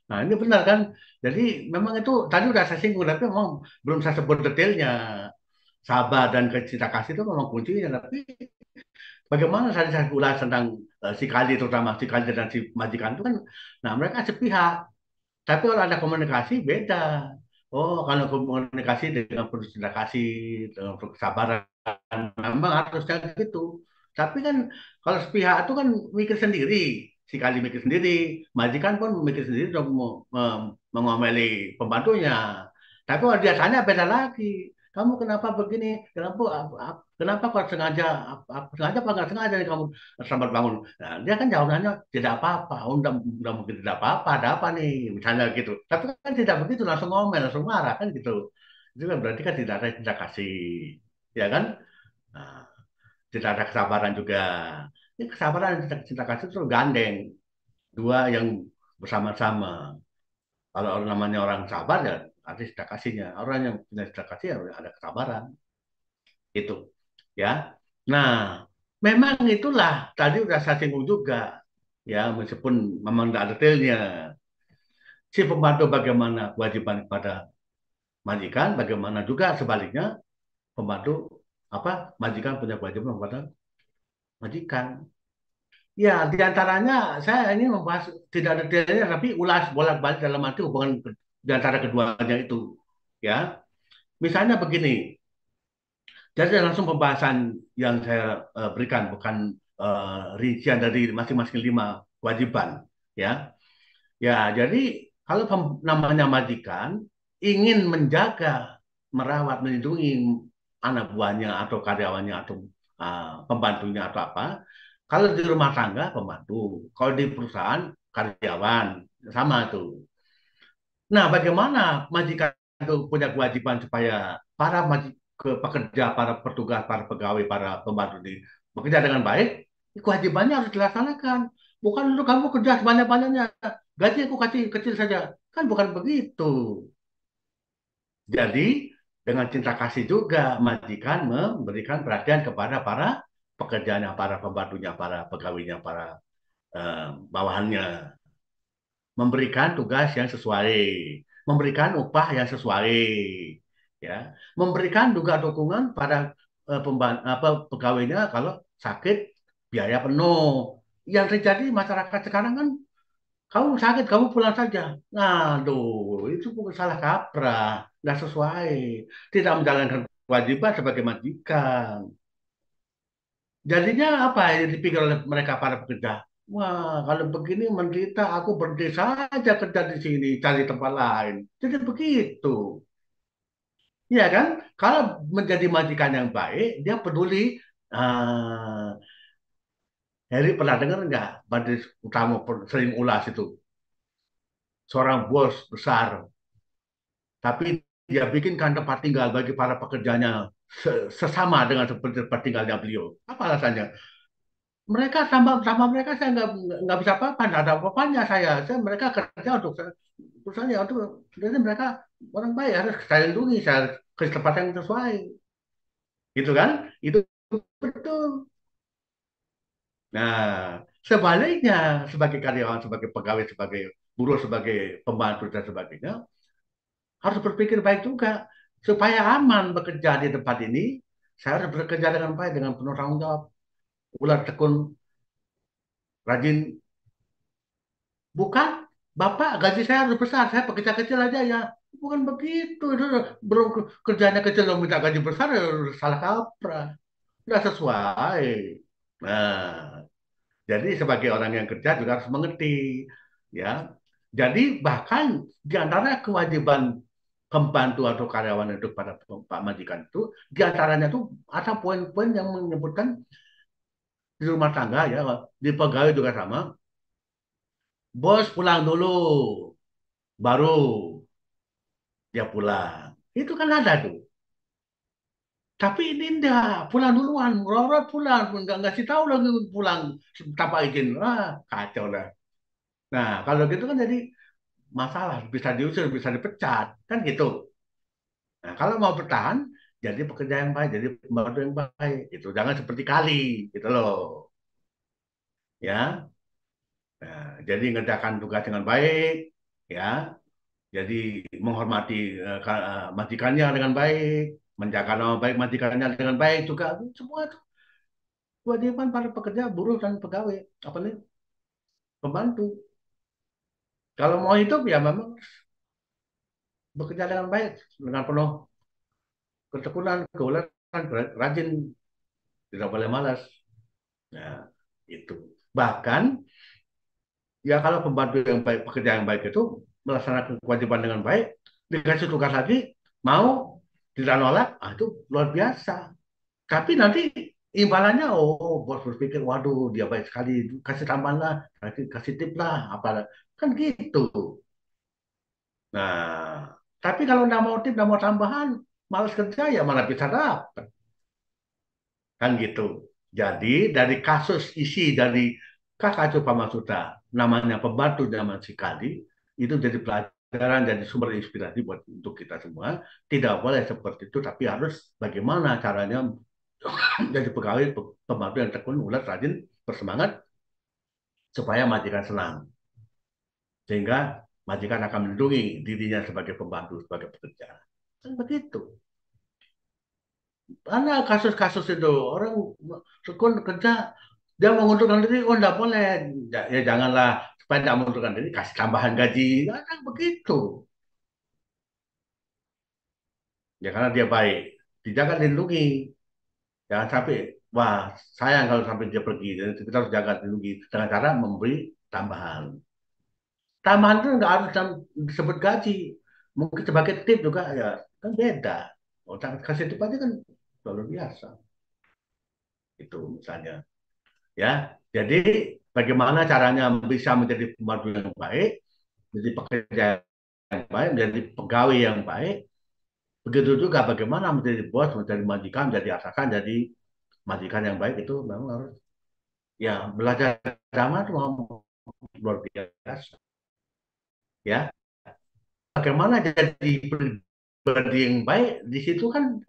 Nah ini benar kan? Jadi memang itu tadi udah saya singgung, tapi memang belum saya sebut detailnya. Sabar dan cinta kasih itu memang kuncinya. Tapi bagaimana saya ulas tentang si Kali, terutama si Kali dan si majikan itu kan, nah mereka sepihak. Tapi kalau ada komunikasi beda. Oh, kalau komunikasi dengan penuh cinta kasih, dengan penuh kesabaran, memang harusnya gitu. Tapi kan kalau sepihak itu kan mikir sendiri, si Kali mikir sendiri, majikan pun mikir sendiri untuk mengomeli pembantunya. Tapi kalau dia tanya beda lagi. Kamu kenapa begini? Kenapa kau sengaja? Sengaja apa nggak sengaja nih kamu selamat bangun? Nah, dia kan jawabannya tidak apa-apa. Oh, udah mungkin tidak apa-apa. Ada apa nih? Misalnya gitu. Tapi kan tidak begitu, langsung ngomel, langsung marah kan gitu. Itu kan berarti kan tidak ada cinta kasih, ya kan? Nah, tidak ada kesabaran juga. Ini kesabaran dan cinta kasih itu gandeng, dua yang bersama-sama. Kalau namanya orang sabar ya ada cinta kasihnya. Orang yang punya cinta kasih ya ada kesabaran. Itu, ya. Nah, memang itulah tadi udah saya singgung juga, ya meskipun memang tidak detailnya. Si pembantu bagaimana kewajiban kepada majikan, bagaimana juga sebaliknya pembantu majikan punya kewajiban kepada majikan. Ya, diantaranya saya ini membahas tidak detailnya, tapi ulas bolak-balik dalam arti hubungan di antara keduanya itu. Ya, misalnya begini, jadi langsung pembahasan yang saya berikan bukan rincian dari masing-masing 5 kewajiban, ya. Ya, jadi kalau namanya majikan ingin menjaga, merawat, melindungi anak buahnya atau karyawannya atau pembantunya atau apa. Kalau di rumah tangga pembantu, kalau di perusahaan karyawan, sama tuh. Nah, bagaimana majikan itu punya kewajiban supaya para pekerja, para petugas, para pegawai, para pembantu di bekerja dengan baik, kewajibannya harus dilaksanakan. Bukan untuk kamu kerja sebanyak-banyaknya, gaji aku kasih kecil saja. Kan bukan begitu. Jadi, dengan cinta kasih juga, majikan memberikan perhatian kepada para pekerjanya, para pembantunya, para pegawainya, para bawahannya, memberikan tugas yang sesuai, memberikan upah yang sesuai, ya, memberikan juga dukungan pada pegawainya kalau sakit biaya penuh. Yang terjadi masyarakat sekarang kan, kamu sakit kamu pulang saja. Nah, aduh, itu bukan salah kaprah, nggak sesuai, tidak menjalankan kewajiban sebagai majikan. Jadinya apa yang dipikir oleh mereka para pekerja? Wah, kalau begini menderita, aku berhenti saja kerja di sini, cari tempat lain. Jadi begitu. Iya kan? Kalau menjadi majikan yang baik, dia peduli. ah Heri pernah dengar nggak Badris Utama sering ulas itu? Seorang bos besar, tapi dia bikinkan tempat tinggal bagi para pekerjanya sesama dengan seperti tempat tinggalnya beliau. Apa alasannya? Mereka sama mereka saya nggak bisa apa-apa, nggak ada apa-apanya saya mereka kerja untuk perusahaan ya untuk jadi mereka orang baik harus saya lindungi, saya kasih tempat yang sesuai, gitu kan? Itu betul. Nah, sebaliknya sebagai karyawan, sebagai pegawai, sebagai buruh, sebagai pembantu dan sebagainya harus berpikir baik juga supaya aman bekerja di tempat ini. Saya harus bekerja dengan baik, dengan penuh tanggung jawab, ulat tekun, rajin. Bukan, Bapak gaji saya harus besar, saya pekerja kecil aja ya. Bukan begitu, itu belum kerjanya kecil lo minta gaji besar, ya salah kaprah, nggak sesuai. Nah, jadi sebagai orang yang kerja juga harus mengerti, ya. Jadi bahkan di antara kewajiban pembantu atau karyawan itu pada Pak Majikan itu, di antaranya tuh ada poin-poin yang menyebutkan di rumah tangga ya, di pegawai juga sama. Bos pulang dulu, baru dia pulang. Itu kan ada tuh. Tapi ini enggak, pulang duluan, ngorot pulang, enggak ngasih tahu lagi pulang tanpa izin. Wah, kacau lah. Nah, kalau gitu kan jadi masalah, bisa diusir, bisa dipecat, kan gitu. Nah, kalau mau bertahan, jadi pekerja yang baik, jadi pembantu yang baik, itu jangan seperti kali, gitu loh, ya. Nah, jadi ngerjakan tugas dengan baik, ya. Jadi menghormati majikannya dengan baik, menjaga nama baik majikannya dengan baik juga, semua itu kewajiban para pekerja, buruh dan pegawai, apa nih, pembantu. Kalau mau hidup ya memang bekerja dengan baik, dengan penuh ketekunan, keuletan, rajin, tidak boleh malas. Nah, itu. Bahkan ya kalau pembantu yang baik, pekerja yang baik itu melaksanakan kewajiban dengan baik, dikasih tugas lagi, mau tidak nolak, itu luar biasa. Tapi nanti imbalannya, oh bos berpikir, waduh dia baik sekali, kasih tambahan lah, kasih tip lah, apa kan gitu. Nah, tapi kalau nggak mau tip, nggak mau tambahan, malas kerja ya malah bisa dapat, kan gitu. Jadi dari kasus isi dari Kakak Copa Masuta, namanya pembantu zaman Sikali, itu jadi pelajaran, jadi sumber inspirasi buat untuk kita semua. Tidak boleh seperti itu, tapi harus bagaimana caranya jadi pegawai pembantu yang tekun, ulet, rajin, bersemangat supaya majikan senang. Sehingga majikan akan melindungi dirinya sebagai pembantu, sebagai pekerja. Kan begitu. Ada kasus-kasus itu orang tekun kerja, dia mengundurkan diri, oh enggak boleh. Ya, ya janganlah, supaya tidak mengundurkan diri, kasih tambahan gaji. Kan begitu. Ya karena dia baik. Dijaga, lindungi. Jangan sampai, wah sayang kalau sampai dia pergi. Jadi kita harus jaga, lindungi dengan cara memberi tambahan. Tambahan itu nggak harus disebut gaji. Mungkin sebagai tip juga ya kan beda. Oh, kasih tip aja kan luar biasa. Itu misalnya. Ya, jadi bagaimana caranya bisa menjadi pembantu yang baik, menjadi pekerja yang baik, menjadi pegawai yang baik. Begitu juga bagaimana menjadi bos, menjadi majikan, menjadi atasan, jadi majikan yang baik itu memang harus ya belajar drama itu memang luar biasa. Ya, bagaimana jadi pribadi yang baik di situ kan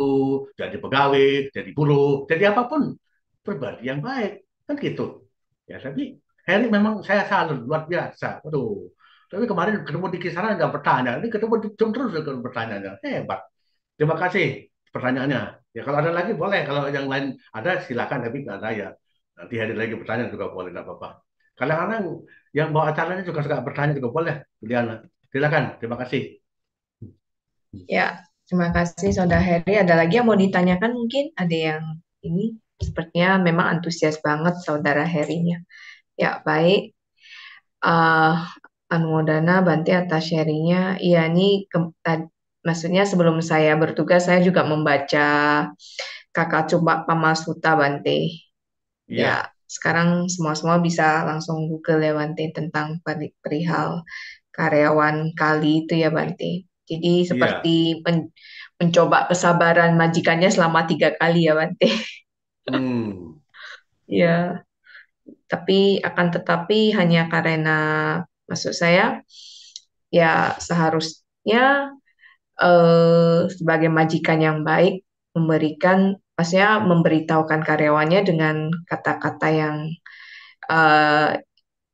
jadi pegawai, jadi buruh, jadi apapun pribadi yang baik kan gitu. Ya, tapi Heri memang saya salut luar biasa. Waduh. Tapi kemarin ketemu di kisaran nggak bertanya, ini ketemu di Jom terus bertanya, hebat. Terima kasih pertanyaannya. Ya kalau ada lagi boleh, kalau yang lain ada silakan, tapi nggak ada ya. Nanti hari lagi bertanya juga boleh, nggak apa-apa. Kadang-kadang yang bawa acaranya juga suka bertanya juga boleh, Juliana. Silakan, terima kasih. Ya, terima kasih Saudara Heri. Ada lagi yang mau ditanyakan mungkin? Ada yang ini sepertinya memang antusias banget Saudara Herinya. Ya, baik. Uh, Anumodana Bante atas sharingnya. Iya, ini maksudnya sebelum saya bertugas, saya juga membaca Kakak Coba Pamasuta Bante. Ya, Iya, sekarang semua-semua bisa langsung Google ya Bante tentang perihal karyawan kali itu ya Bante. Jadi iya. seperti mencoba kesabaran majikannya selama 3 kali ya Bante. Hmm, Ya, tapi akan tetapi hanya karena maksud saya ya seharusnya sebagai majikan yang baik memberikan maksudnya memberitahukan karyawannya dengan kata-kata eh,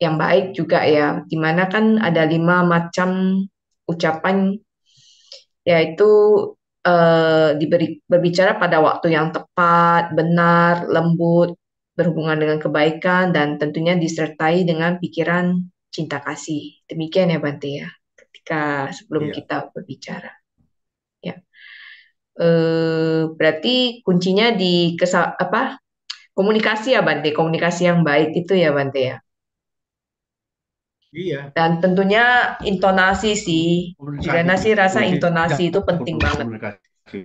yang baik juga ya, dimana kan ada 5 macam ucapan, yaitu berbicara pada waktu yang tepat, benar, lembut, berhubungan dengan kebaikan, dan tentunya disertai dengan pikiran cinta kasih. Demikian ya Bante ya, ketika sebelum iya, kita berbicara. Ya, berarti kuncinya di komunikasi ya Bante, komunikasi yang baik itu ya Bante ya. iya. Dan tentunya intonasi sih. Komunikasi Juliana sih rasa kunci intonasi itu penting banget. komunikasi.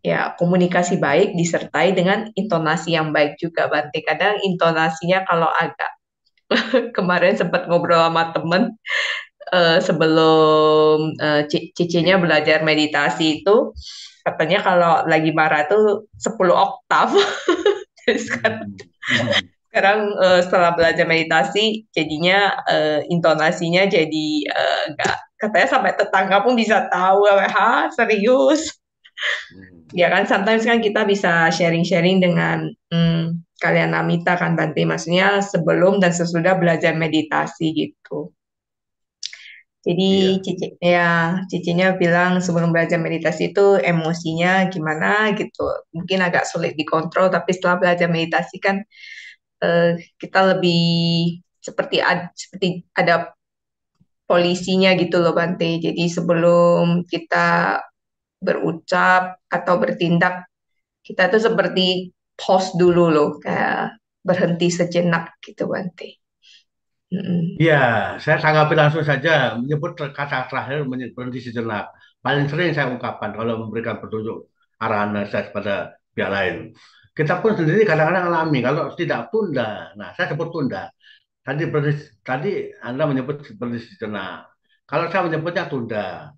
Ya, komunikasi baik disertai dengan intonasi yang baik juga, Bante. Kadang intonasinya kalau agak kemarin sempat ngobrol sama temen sebelum cicinya belajar meditasi itu, katanya kalau lagi marah tuh 10 oktav. Jadi sekarang setelah belajar meditasi jadinya intonasinya jadi enggak, katanya sampai tetangga pun bisa tahu, ha serius ya kan. Sometimes kan kita bisa sharing-sharing dengan kalian Namita kan Bante, maksudnya sebelum dan sesudah belajar meditasi gitu. Jadi Iya, cicinya bilang sebelum belajar meditasi itu emosinya gimana gitu, mungkin agak sulit dikontrol, tapi setelah belajar meditasi kan kita lebih seperti ada polisinya gitu loh Bante. Jadi sebelum kita berucap atau bertindak, kita tuh seperti pause dulu loh, kayak berhenti sejenak gitu Bante. Mm-mm. iya. Saya tanggapi langsung saja menyebut kata terakhir berhenti sejenak. Paling sering saya ungkapkan kalau memberikan petunjuk arahan nasihat pada pihak lain. Kita pun sendiri kadang-kadang alami kalau tidak tunda. Nah, saya sebut tunda. Tadi Anda menyebut berhenti sejenak. Kalau saya menyebutnya tunda.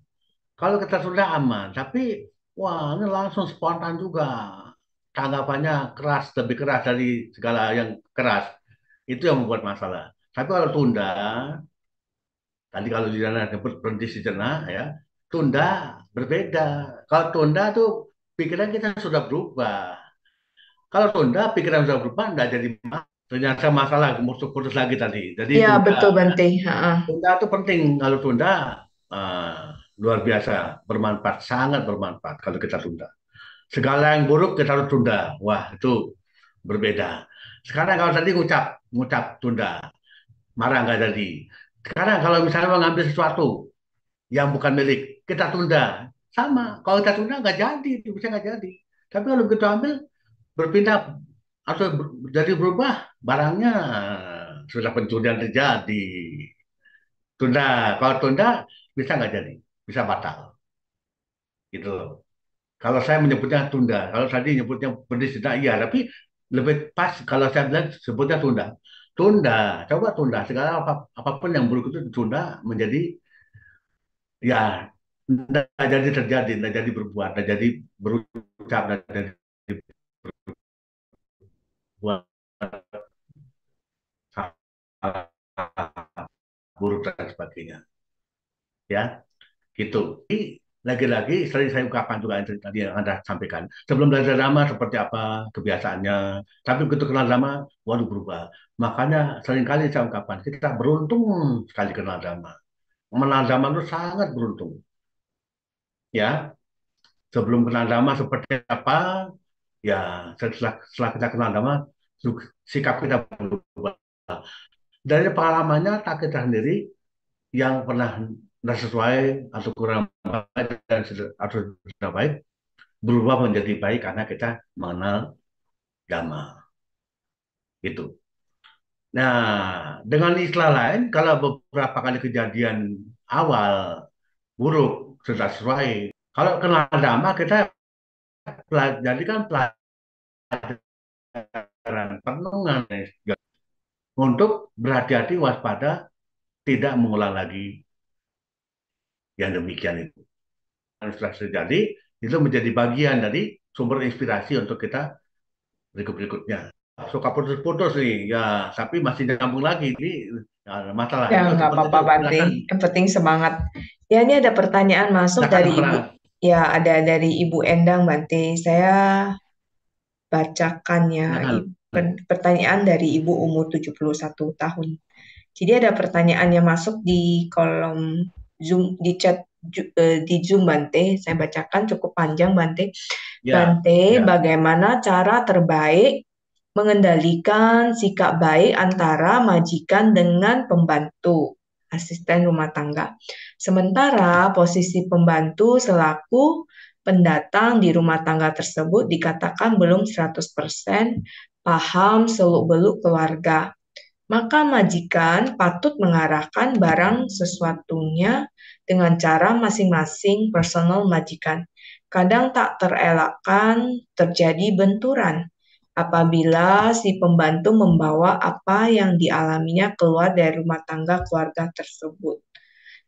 Kalau kita sudah aman, tapi wah ini langsung spontan juga. Tanggapannya keras, lebih keras dari segala yang keras. Itu yang membuat masalah. Tapi kalau tunda, tadi kalau di sana sebut berhenti sejenak ya, tunda berbeda. Kalau tunda tuh pikiran kita sudah berubah. Kalau tunda pikiran sudah berubah, enggak jadi ternyata masalah putus lagi tadi. Jadi Ya tunda. betul Bante. Ha. Tunda itu penting. Kalau tunda eh, luar biasa bermanfaat, sangat bermanfaat kalau kita tunda. Segala yang buruk kita harus tunda. Wah, itu berbeda. Sekarang kalau tadi ngucap tunda, marah nggak jadi. Sekarang kalau misalnya mengambil sesuatu yang bukan milik, kita tunda. Sama, kalau kita tunda nggak jadi, itu bisa nggak jadi. Tapi kalau kita ambil, berpindah atau jadi berubah, barangnya sudah pencurian terjadi. Tunda, kalau tunda bisa nggak jadi, bisa batal, gitu loh. Kalau saya menyebutnya tunda, kalau tadi nyebutnya pendisida, iya, tapi lebih pas kalau saya bilang sebutnya tunda. Tunda, coba tunda. Segala apapun yang buruk itu ditunda menjadi ya tidak jadi terjadi, tidak jadi berbuat, tidak jadi berucap, tidak jadi berbuat buruk dan sebagainya. Ya, gitu. Jadi, lagi-lagi sering saya ungkapkan juga yang tadi yang Anda sampaikan. Sebelum belajar drama seperti apa kebiasaannya, tapi begitu kenal drama, waduh berubah. Makanya seringkali saya ungkapkan, kita beruntung sekali kenal drama. Mengenal drama itu sangat beruntung. Ya, sebelum kenal drama seperti apa, ya setelah kita kenal drama, sikap kita berubah. Dari pengalamannya, tak kita sendiri yang pernah tidak sesuai atau kurang baik atau sudah baik berubah menjadi baik karena kita mengenal Dhamma. Itu. Nah, dengan istilah lain, kalau beberapa kali kejadian awal buruk sudah sesuai. Kalau kenal Dhamma, kita jadikan pelajaran perenungan untuk berhati-hati waspada tidak mengulang lagi yang demikian itu. Yang sudah terjadi itu menjadi bagian dari sumber inspirasi untuk kita berikut-berikutnya. Suka putus-putus nih, ya, tapi masih nyambung lagi. Ini ya, masalah Ya, itu nggak seperti apa-apa, itu. Bante. Silakan, Yang penting semangat. Ya, ini ada pertanyaan masuk silakan dari Ibu. pernah. Ya, ada dari Ibu Endang, Bante. Saya bacakan ya. Silakan. Pertanyaan dari Ibu umur 71 tahun. Jadi ada pertanyaan yang masuk di kolom Zoom, di chat di Zoom, Bante. Saya bacakan cukup panjang, Bante. Ya, Bante, ya. bagaimana cara terbaik mengendalikan sikap baik antara majikan dengan pembantu, asisten rumah tangga? Sementara posisi pembantu selaku pendatang di rumah tangga tersebut dikatakan belum 100% paham seluk-beluk keluarga. Maka majikan patut mengarahkan barang sesuatunya dengan cara masing-masing personal majikan. Kadang tak terelakkan terjadi benturan apabila si pembantu membawa apa yang dialaminya keluar dari rumah tangga keluarga tersebut.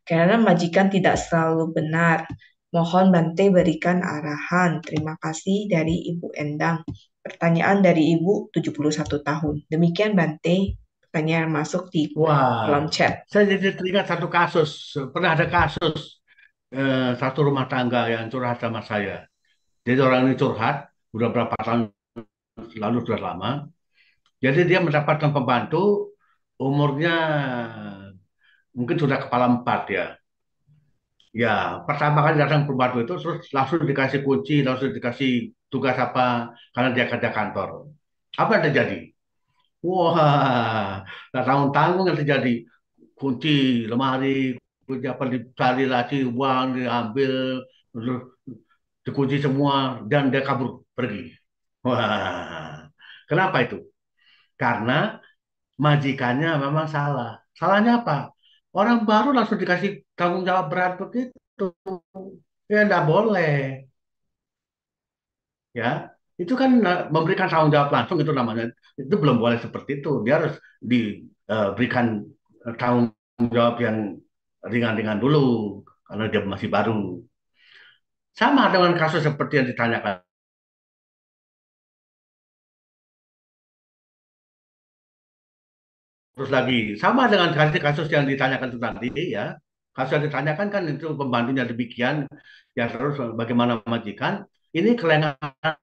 Karena majikan tidak selalu benar. Mohon Bante berikan arahan. Terima kasih dari Ibu Endang. Pertanyaan dari Ibu 71 tahun. Demikian Bante. Pertanyaan masuk di kolom Wah, chat. saya jadi teringat satu kasus. Pernah ada kasus satu rumah tangga yang curhat sama saya. Jadi orang ini curhat, udah berapa tahun lalu, sudah lama. Jadi dia mendapatkan pembantu, umurnya mungkin sudah kepala empat ya. Ya, pertama kali datang pembantu itu terus langsung dikasih kunci, langsung dikasih tugas apa karena dia kerja kantor. Apa yang terjadi? Wah, tak tanggung-tanggung yang terjadi. Kunci lemari, kunci apa dicari lagi, uang diambil, terus dikunci semua dan dia kabur pergi. Wah, kenapa itu? Karena majikannya memang salah. Salahnya apa? Orang baru langsung dikasih tanggung jawab berat begitu. Ya enggak boleh, ya. Itu kan memberikan tanggung jawab langsung itu namanya. Itu belum boleh seperti itu. Dia harus diberikan tanggung jawab yang ringan-ringan dulu karena dia masih baru. Sama dengan kasus seperti yang ditanyakan. Terus lagi, sama dengan kasus yang ditanyakan itu tadi ya. Kasus yang ditanyakan kan itu pembantunya demikian, ya terus bagaimana majikan. Ini kelengahan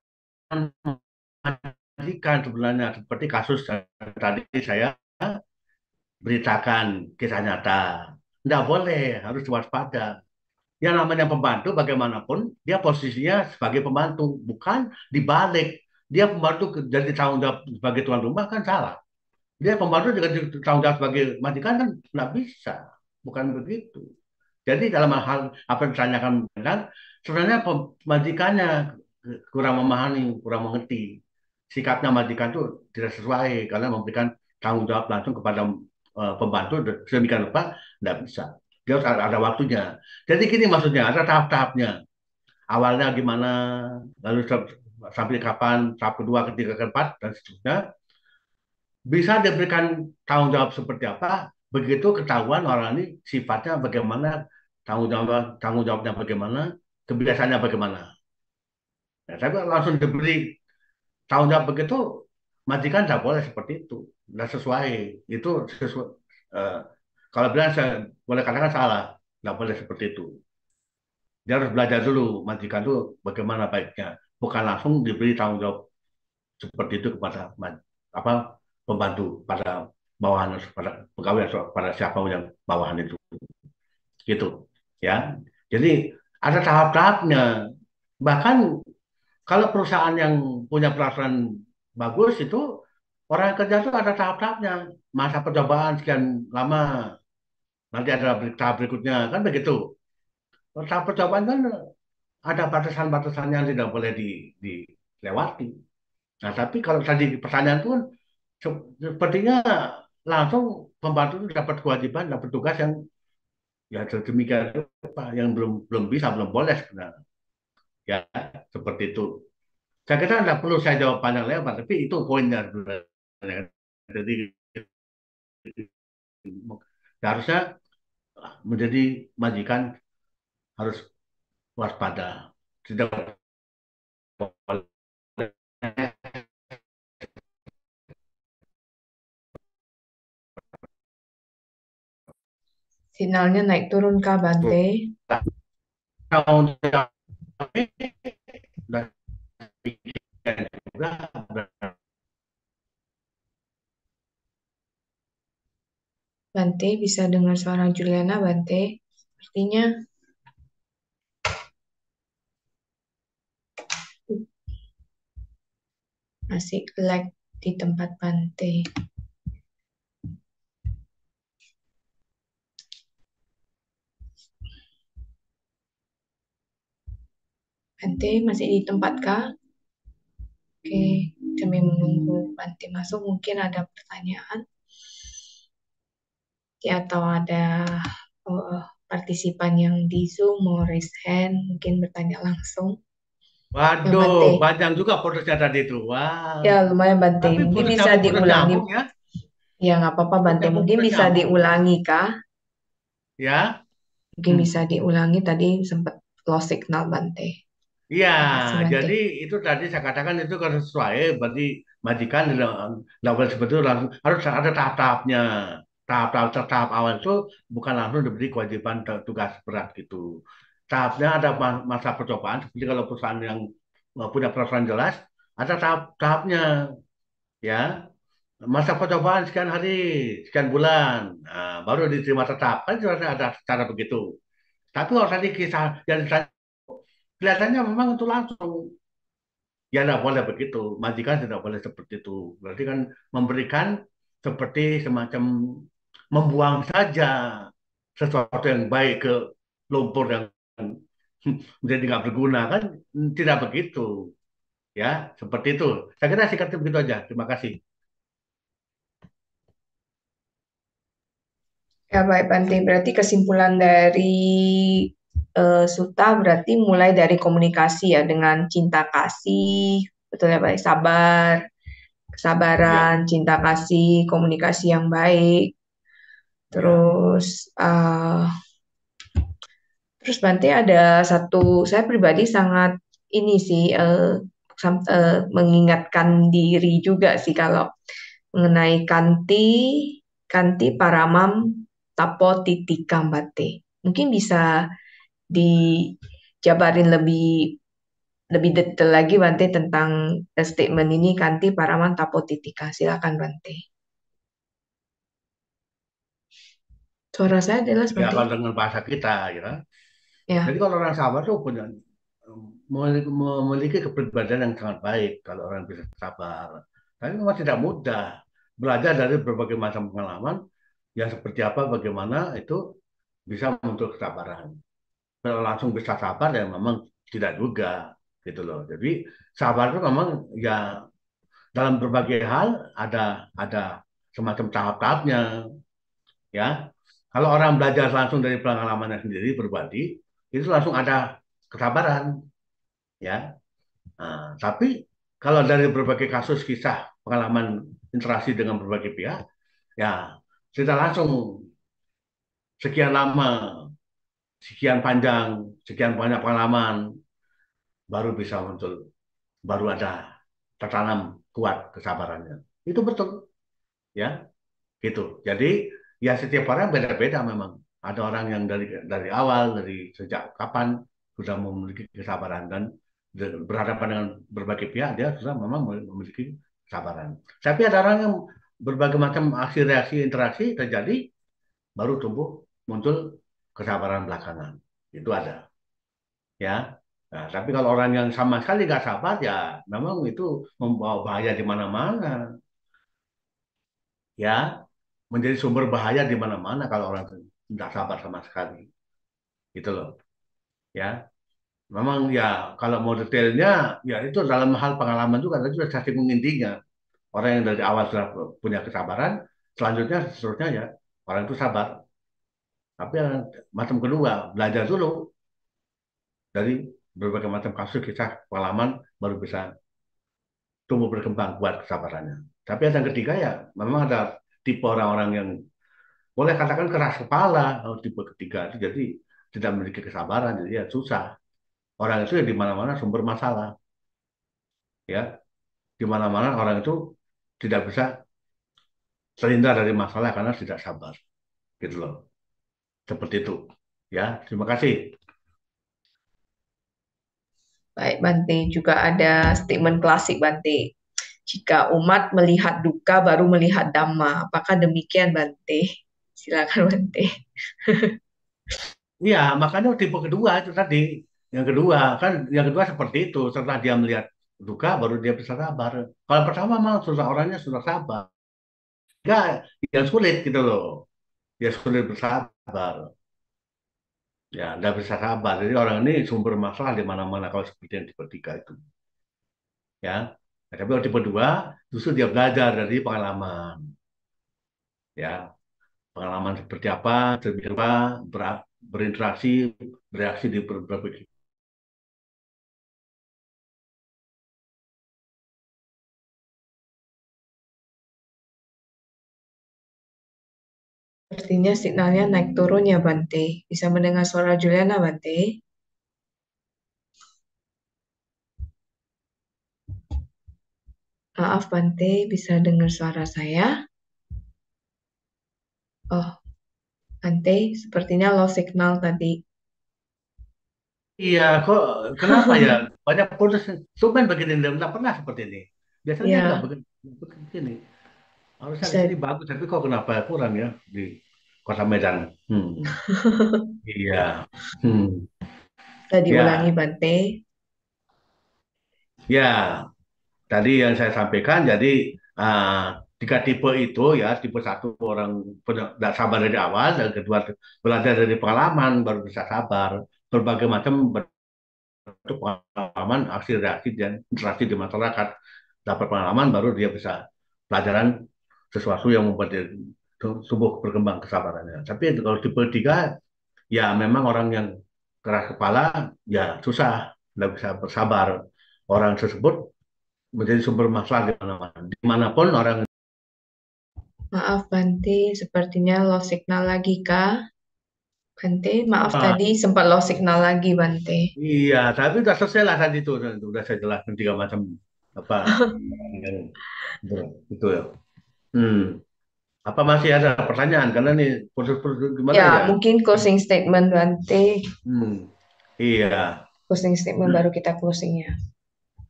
majikan sebenarnya seperti kasus yang tadi saya beritakan kisah nyata. Tidak boleh, harus waspada. Yang namanya pembantu bagaimanapun, dia posisinya sebagai pembantu, bukan dibalik. Dia pembantu jadi tanggung jawab sebagai tuan rumah kan salah. Dia pembantu juga tanggung jawab sebagai majikan kan nggak bisa, bukan begitu. Jadi dalam hal apa yang ditanyakan kan sebenarnya majikannya kurang memahami, kurang mengerti. Sikapnya majikan itu tidak sesuai karena memberikan tanggung jawab langsung kepada pembantu sedemikian rupa, tidak bisa. Dia harus ada waktunya. Jadi gini maksudnya, ada tahap-tahapnya. Awalnya gimana, lalu sampai kapan, tahap kedua, ketiga, keempat, dan seterusnya. Bisa diberikan tanggung jawab seperti apa, begitu ketahuan orang ini sifatnya bagaimana, tanggung jawabnya bagaimana, kebiasaannya bagaimana. Ya, tapi kalau langsung diberi tanggung jawab begitu, majikan tidak boleh seperti itu, tidak sesuai. Itu sesuai. eh, Kalau bilang saya boleh katakan salah, tidak boleh seperti itu. Dia harus belajar dulu majikan itu bagaimana baiknya, bukan langsung diberi tanggung jawab seperti itu kepada apa pembantu, pada bawahan, pada pegawai atau pada siapa yang bawahan itu, gitu ya. Jadi ada tahap-tahapnya. Bahkan kalau perusahaan yang punya peraturan bagus itu, orang kerja itu ada tahap-tahapnya. Masa percobaan sekian lama, nanti ada tahap berikutnya, kan begitu. Tahap percobaan kan ada batasan-batasan yang tidak boleh dilewati. Nah, tapi kalau tadi pertanyaan itu kan sepertinya langsung pembantu itu dapat kewajiban, dapat tugas yang ya demikian rupa, yang belum belum bisa, belum boleh sebenarnya. Ya, seperti itu. Saya kira tidak perlu saya jawab panjang lebar, tapi itu poinnya sebenarnya. Jadi harusnya menjadi majikan harus waspada. Tidak boleh. Sinyalnya naik turun Kak Bante. Tahun dan juga Bante bisa dengar suara Juliana Bante? Sepertinya masih lag di tempat Bante. Bante masih di tempat Kak? Oke, kami menunggu Bante masuk. Mungkin ada pertanyaan ya, atau ada partisipan yang di Zoom mau raise hand, mungkin bertanya langsung. Ya, waduh, Bante. panjang juga prosesnya tadi itu. Wah. Ya, lumayan Bante. Tapi Mungkin putus bisa nyambung, diulangi. nyambung ya. Ya, nggak apa-apa Bante. Nyambung, Mungkin bisa nyambung. diulangi Kak? Ya. Mungkin bisa diulangi, tadi sempat low signal Bante. Iya, Terima kasih Bante. jadi itu tadi saya katakan itu kalau sesuai, berarti majikan tidak boleh seperti itu, langsung harus ada tahap-tahapnya. Tahap awal itu bukan langsung diberi kewajiban tugas berat gitu. Tahapnya ada masa percobaan, seperti kalau perusahaan yang punya peraturan jelas, ada tahap-tahapnya, ya. Masa percobaan sekian hari, sekian bulan, nah, baru diterima tetap. Kan sudah ada cara begitu. Tapi kalau tadi kisah yang kelihatannya memang itu langsung. Ya tidak boleh begitu. Majikan tidak boleh seperti itu. Berarti kan memberikan seperti semacam membuang saja sesuatu yang baik ke lumpur yang menjadi nggak berguna kan, tidak begitu. Ya, seperti itu. Saya kira singkatnya begitu aja. Terima kasih. Ya baik Bante, berarti kesimpulan dari Suta berarti mulai dari komunikasi ya, dengan cinta kasih, betul ya baik, sabar, kesabaran, Ya, cinta kasih, komunikasi yang baik. ya. Terus terus Bante ada satu, saya pribadi sangat ini sih mengingatkan diri juga sih kalau mengenai kanti kanti paramam tapo titikam Bante. Mungkin bisa dijabarin lebih lebih detail lagi Bante tentang statement ini, kanti paramam tapo titika. Silakan Bante. Suara saya jelas Ya, Bante? kalau dengan bahasa kita, ya. Jadi Ya. kalau orang sabar tuh punya memiliki kepribadian yang sangat baik kalau orang bisa sabar. Tapi memang tidak mudah. Belajar dari berbagai macam pengalaman yang seperti apa, bagaimana itu bisa muncul kesabaran. Kalau langsung bisa sabar ya memang tidak juga gitu loh. Jadi sabar itu memang ya dalam berbagai hal ada semacam tahap-tahapnya, ya. Kalau orang belajar langsung dari pengalamannya sendiri berbagi, itu langsung ada kesabaran, ya. Nah, tapi kalau dari berbagai kasus kisah pengalaman interaksi dengan berbagai pihak, ya sudah langsung sekian lama, sekian panjang, sekian banyak pengalaman baru bisa muncul, baru ada tertanam kuat kesabarannya. Itu betul, ya, gitu. Jadi ya setiap orang beda-beda memang. Ada orang yang dari awal, dari sejak kapan sudah memiliki kesabaran dan berhadapan dengan berbagai pihak dia sudah memang memiliki kesabaran. Tapi ada orang yang berbagai macam aksi reaksi interaksi terjadi baru tumbuh muncul kesabaran belakangan. Itu ada, ya. Nah, tapi kalau orang yang sama sekali nggak sabar ya memang itu membawa bahaya di mana-mana, ya, menjadi sumber bahaya di mana-mana kalau orang itu tidak sabar sama sekali, gitu loh, ya. Memang ya kalau mau detailnya ya itu dalam hal pengalaman juga tadi sudah cacing mengintinya. Orang yang dari awal sudah punya kesabaran, selanjutnya seterusnya ya orang itu sabar. Tapi yang macam kedua belajar dulu dari berbagai macam kasus kisah pengalaman baru bisa tumbuh berkembang buat kesabarannya. Tapi yang ketiga ya memang ada tipe orang-orang yang boleh katakan keras kepala, oh, tipe ketiga itu jadi tidak memiliki kesabaran, jadi ya susah. Orang itu ya di mana-mana sumber masalah, ya. Di mana-mana orang itu tidak bisa terhindar dari masalah karena tidak sabar, gitu loh. Seperti itu, ya. Terima kasih. Baik, Bante. Juga ada statement klasik, Bante. Jika umat melihat duka baru melihat dhamma. Apakah demikian, Bante? Silakan, Bante. Iya, makanya tipe kedua itu tadi. Yang kedua kan, yang kedua seperti itu. Setelah dia melihat duka, baru dia bisa sabar. Kalau pertama memang sudah orangnya sudah sabar. Enggak, yang sulit gitu loh. Dia sulit bersabar. Ya, nggak bisa sabar. Jadi orang ini sumber masalah di mana-mana kalau seperti yang tipe tiga itu. Ya, nah, tapi kalau tipe dua, justru dia belajar dari pengalaman. Ya, pengalaman seperti apa, terbiasa apa, berinteraksi, bereaksi di berbagai. Sepertinya signalnya naik turun ya, Bante. Bisa mendengar suara Juliana, Bante? Maaf, Bante. Bisa dengar suara saya? Oh, Bante, sepertinya low signal tadi. Iya, kok kenapa ya? Banyak putus, tumben begini, nggak pernah seperti ini. Biasanya nggak Ya, begini. Harusnya di bisa sini bagus, tapi kok kenapa kurang ya di Kota Medan? Hmm. Iya. Hmm. diulangi, Ya, Bante. ya. Tadi yang saya sampaikan, jadi tiga tipe itu ya, tipe satu orang tidak sabar dari awal, dan kedua belajar dari pengalaman baru bisa sabar. Berbagai macam bentuk pengalaman, aksi reaksi dan interaksi di masyarakat. Dapat pengalaman baru dia bisa pelajaran sesuatu yang membuat dia tumbuh berkembang kesabarannya. Tapi kalau tipe tiga, ya memang orang yang keras kepala, ya susah, tidak bisa bersabar. Orang tersebut menjadi sumber masalah di mana-mana. Dimanapun orang. Maaf, Bante. Sepertinya low signal lagi, Kak. Bante, maaf Ah, tadi sempat low signal lagi, Bante. iya, tapi sudah selesai lah tadi itu, sudah saya jelaskan tiga macam apa yang itu ya. Hmm. Apa masih ada pertanyaan? Karena nih putus-putus gimana Ya, ya? mungkin Hmm. closing statement, Bante. Hmm. Iya. Closing statement Hmm. baru kita closing ya.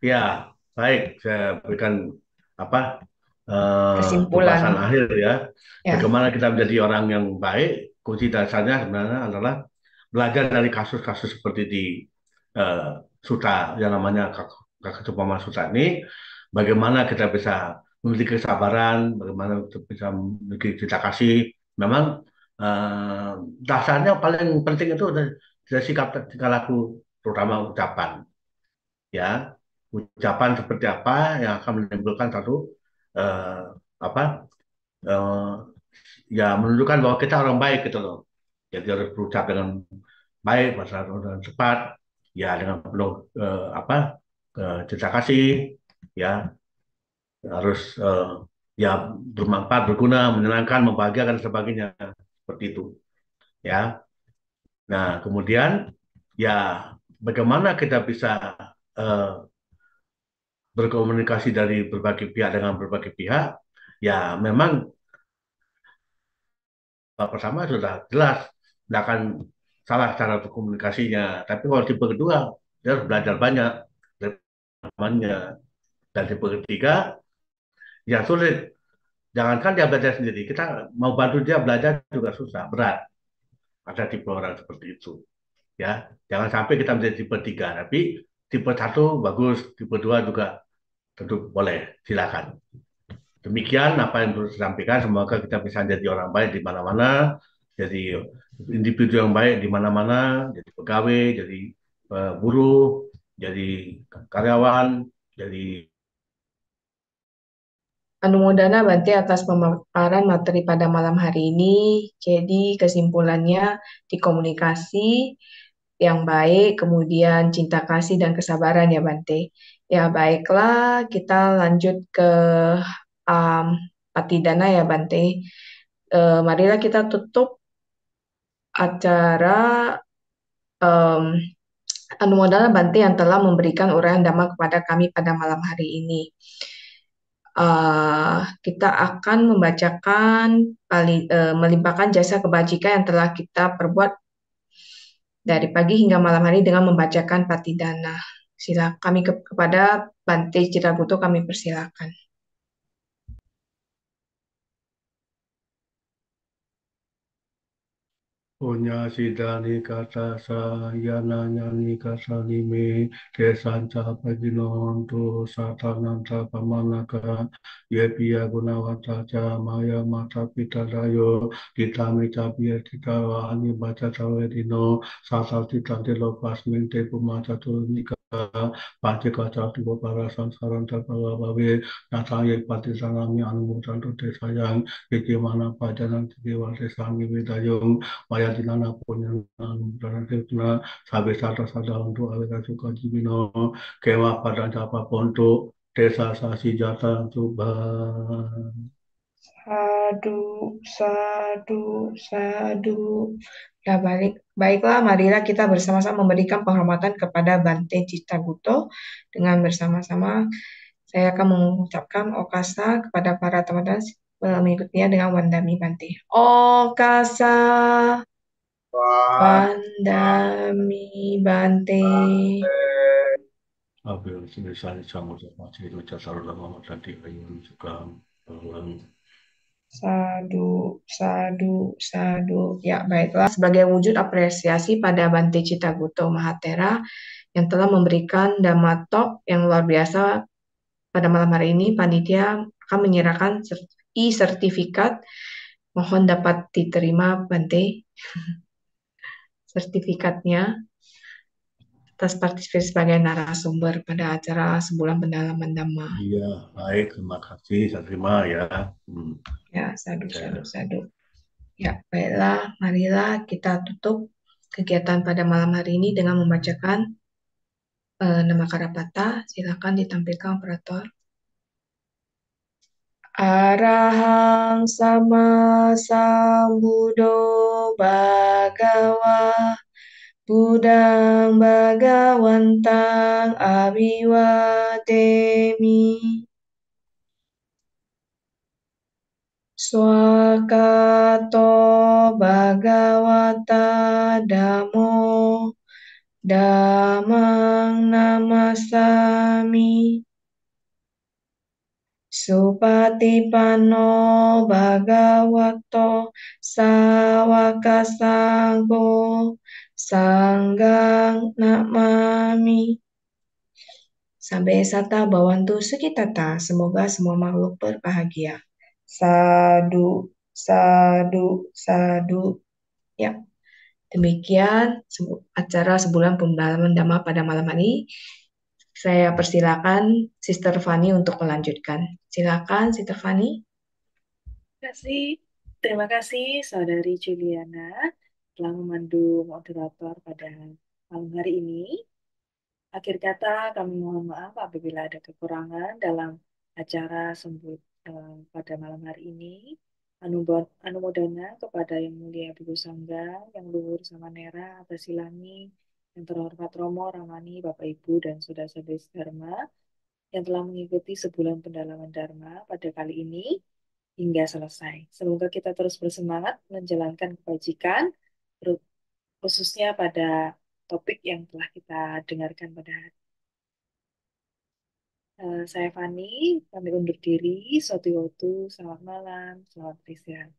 Ya, baik. Saya berikan apa Kesimpulan. pembahasan akhir ya. Ya, Bagaimana kita menjadi orang yang baik? Kunci dasarnya sebenarnya adalah belajar dari kasus-kasus seperti di eh, Suta yang namanya Kakak Cupama Suta ini. Bagaimana kita bisa memiliki kesabaran, bagaimana kita bisa memiliki cinta kasih. Memang eh, dasarnya paling penting itu dari sikap tingkah laku, terutama ucapan, ya, ucapan seperti apa yang akan menimbulkan satu eh, apa eh, ya menunjukkan bahwa kita orang baik gitu loh. Jadi harus berucap dengan baik, bahasa dengan cepat, ya dengan penuh apa cinta kasih, ya harus ya bermanfaat, berguna, menyenangkan, membahagiakan dan sebagainya seperti itu, ya. Nah kemudian ya bagaimana kita bisa eh, berkomunikasi dari berbagai pihak dengan berbagai pihak, ya memang pertama sudah jelas tidak akan salah cara berkomunikasinya. Tapi kalau tipe kedua, dia harus belajar banyak dari temannya. Dan tipe ketiga, ya sulit. Jangankan dia belajar sendiri, kita mau bantu dia belajar juga susah, berat. Ada tipe orang seperti itu. Ya, jangan sampai kita menjadi tipe tiga, tapi tipe satu bagus, tipe dua juga tentu boleh, silakan. Demikian apa yang perlu saya sampaikan. Semoga kita bisa jadi orang baik di mana-mana, jadi individu yang baik di mana-mana, jadi pegawai, jadi buruh, jadi karyawan, jadi Anumodana Bante atas pemaparan materi pada malam hari ini. Jadi kesimpulannya di komunikasi yang baik, kemudian cinta kasih dan kesabaran ya Bante. Ya baiklah, kita lanjut ke um, Patidana ya Bante. Marilah kita tutup acara um, Anumodana Bante yang telah memberikan uraian Dhamma kepada kami pada malam hari ini. Kita akan membacakan melimpahkan jasa kebajikan yang telah kita perbuat dari pagi hingga malam hari dengan membacakan Patidana. Kami kepada Bante Citraguto kami persilakan. punya sidani kata saya nanya ni kata lime kesanca paginonto satananta pamanaka ye pia gunawata ca maya mata pita dayo kita meca pia kita ani baca tawedino sasa tita telo pasmente pumaca tunika Pati kaca tiba para sansaran terbawa bawe nataya pati sanami anumutan te sayang iki mana pajanan tiki wate sami bedayung maya dinana punya dan kita sabe sata sada untuk aweka suka jibino kewa pada japa ponto desa sasi jata tuban. Sadu, sadu, sadu. Ya, baiklah, marilah kita bersama-sama memberikan penghormatan kepada Bante Citraguto dengan bersama-sama. Saya akan mengucapkan okasa kepada para teman-teman mengikutinya dengan Wandami Bante. Okasa, Wandami Bante. Abil sebesar sama sama itu jasa lama tadi ayun juga Sadu, sadu, sadu. Ya, baiklah. Sebagai wujud apresiasi pada Bante Citraguto Mahatera yang telah memberikan Dhamma Talk yang luar biasa pada malam hari ini, panitia akan menyerahkan e-sertifikat. Mohon dapat diterima, Bante, sertifikatnya atas partisipasi sebagai narasumber pada acara sebulan pendalaman Dhamma. Iya, baik, terima kasih, saya terima ya. Ya, sadu, Saya sadu, sadu. Ya, baiklah, marilah kita tutup kegiatan pada malam hari ini dengan membacakan nama Karapata. Silakan ditampilkan operator. Arahang sama sambudo bhagawa Budang Bhagawantang Abiwademi Swakato Bhagawata Dhammo Dhammang Namasami Supatipanno Bhagavato Sawaka Sangho Sanggang Namami. Sampai sata bawantu sukitata. Semoga semua makhluk berbahagia. Sadu, sadu, sadu. Ya, demikian acara sebulan pendalaman Dhamma pada malam hari. Saya persilakan Sister Fani untuk melanjutkan. Silakan, Sister Fani. kasih. Terima kasih Saudari Juliana telah memandu moderator pada malam hari ini. Akhir kata, kami mohon maaf apabila ada kekurangan dalam acara sembut pada malam hari ini. Anumodana kepada Yang Mulia Biku Sangga, Yang Luhur Samanera, atas Silani, yang terhormat Romo, Ramani, Bapak Ibu, dan Saudara-saudari Dharma yang telah mengikuti sebulan pendalaman Dharma pada kali ini hingga selesai. Semoga kita terus bersemangat menjalankan kebajikan, khususnya pada topik yang telah kita dengarkan pada hari. Saya Fani, kami undur diri. Sotiwotu, selamat malam, selamat beristirahat.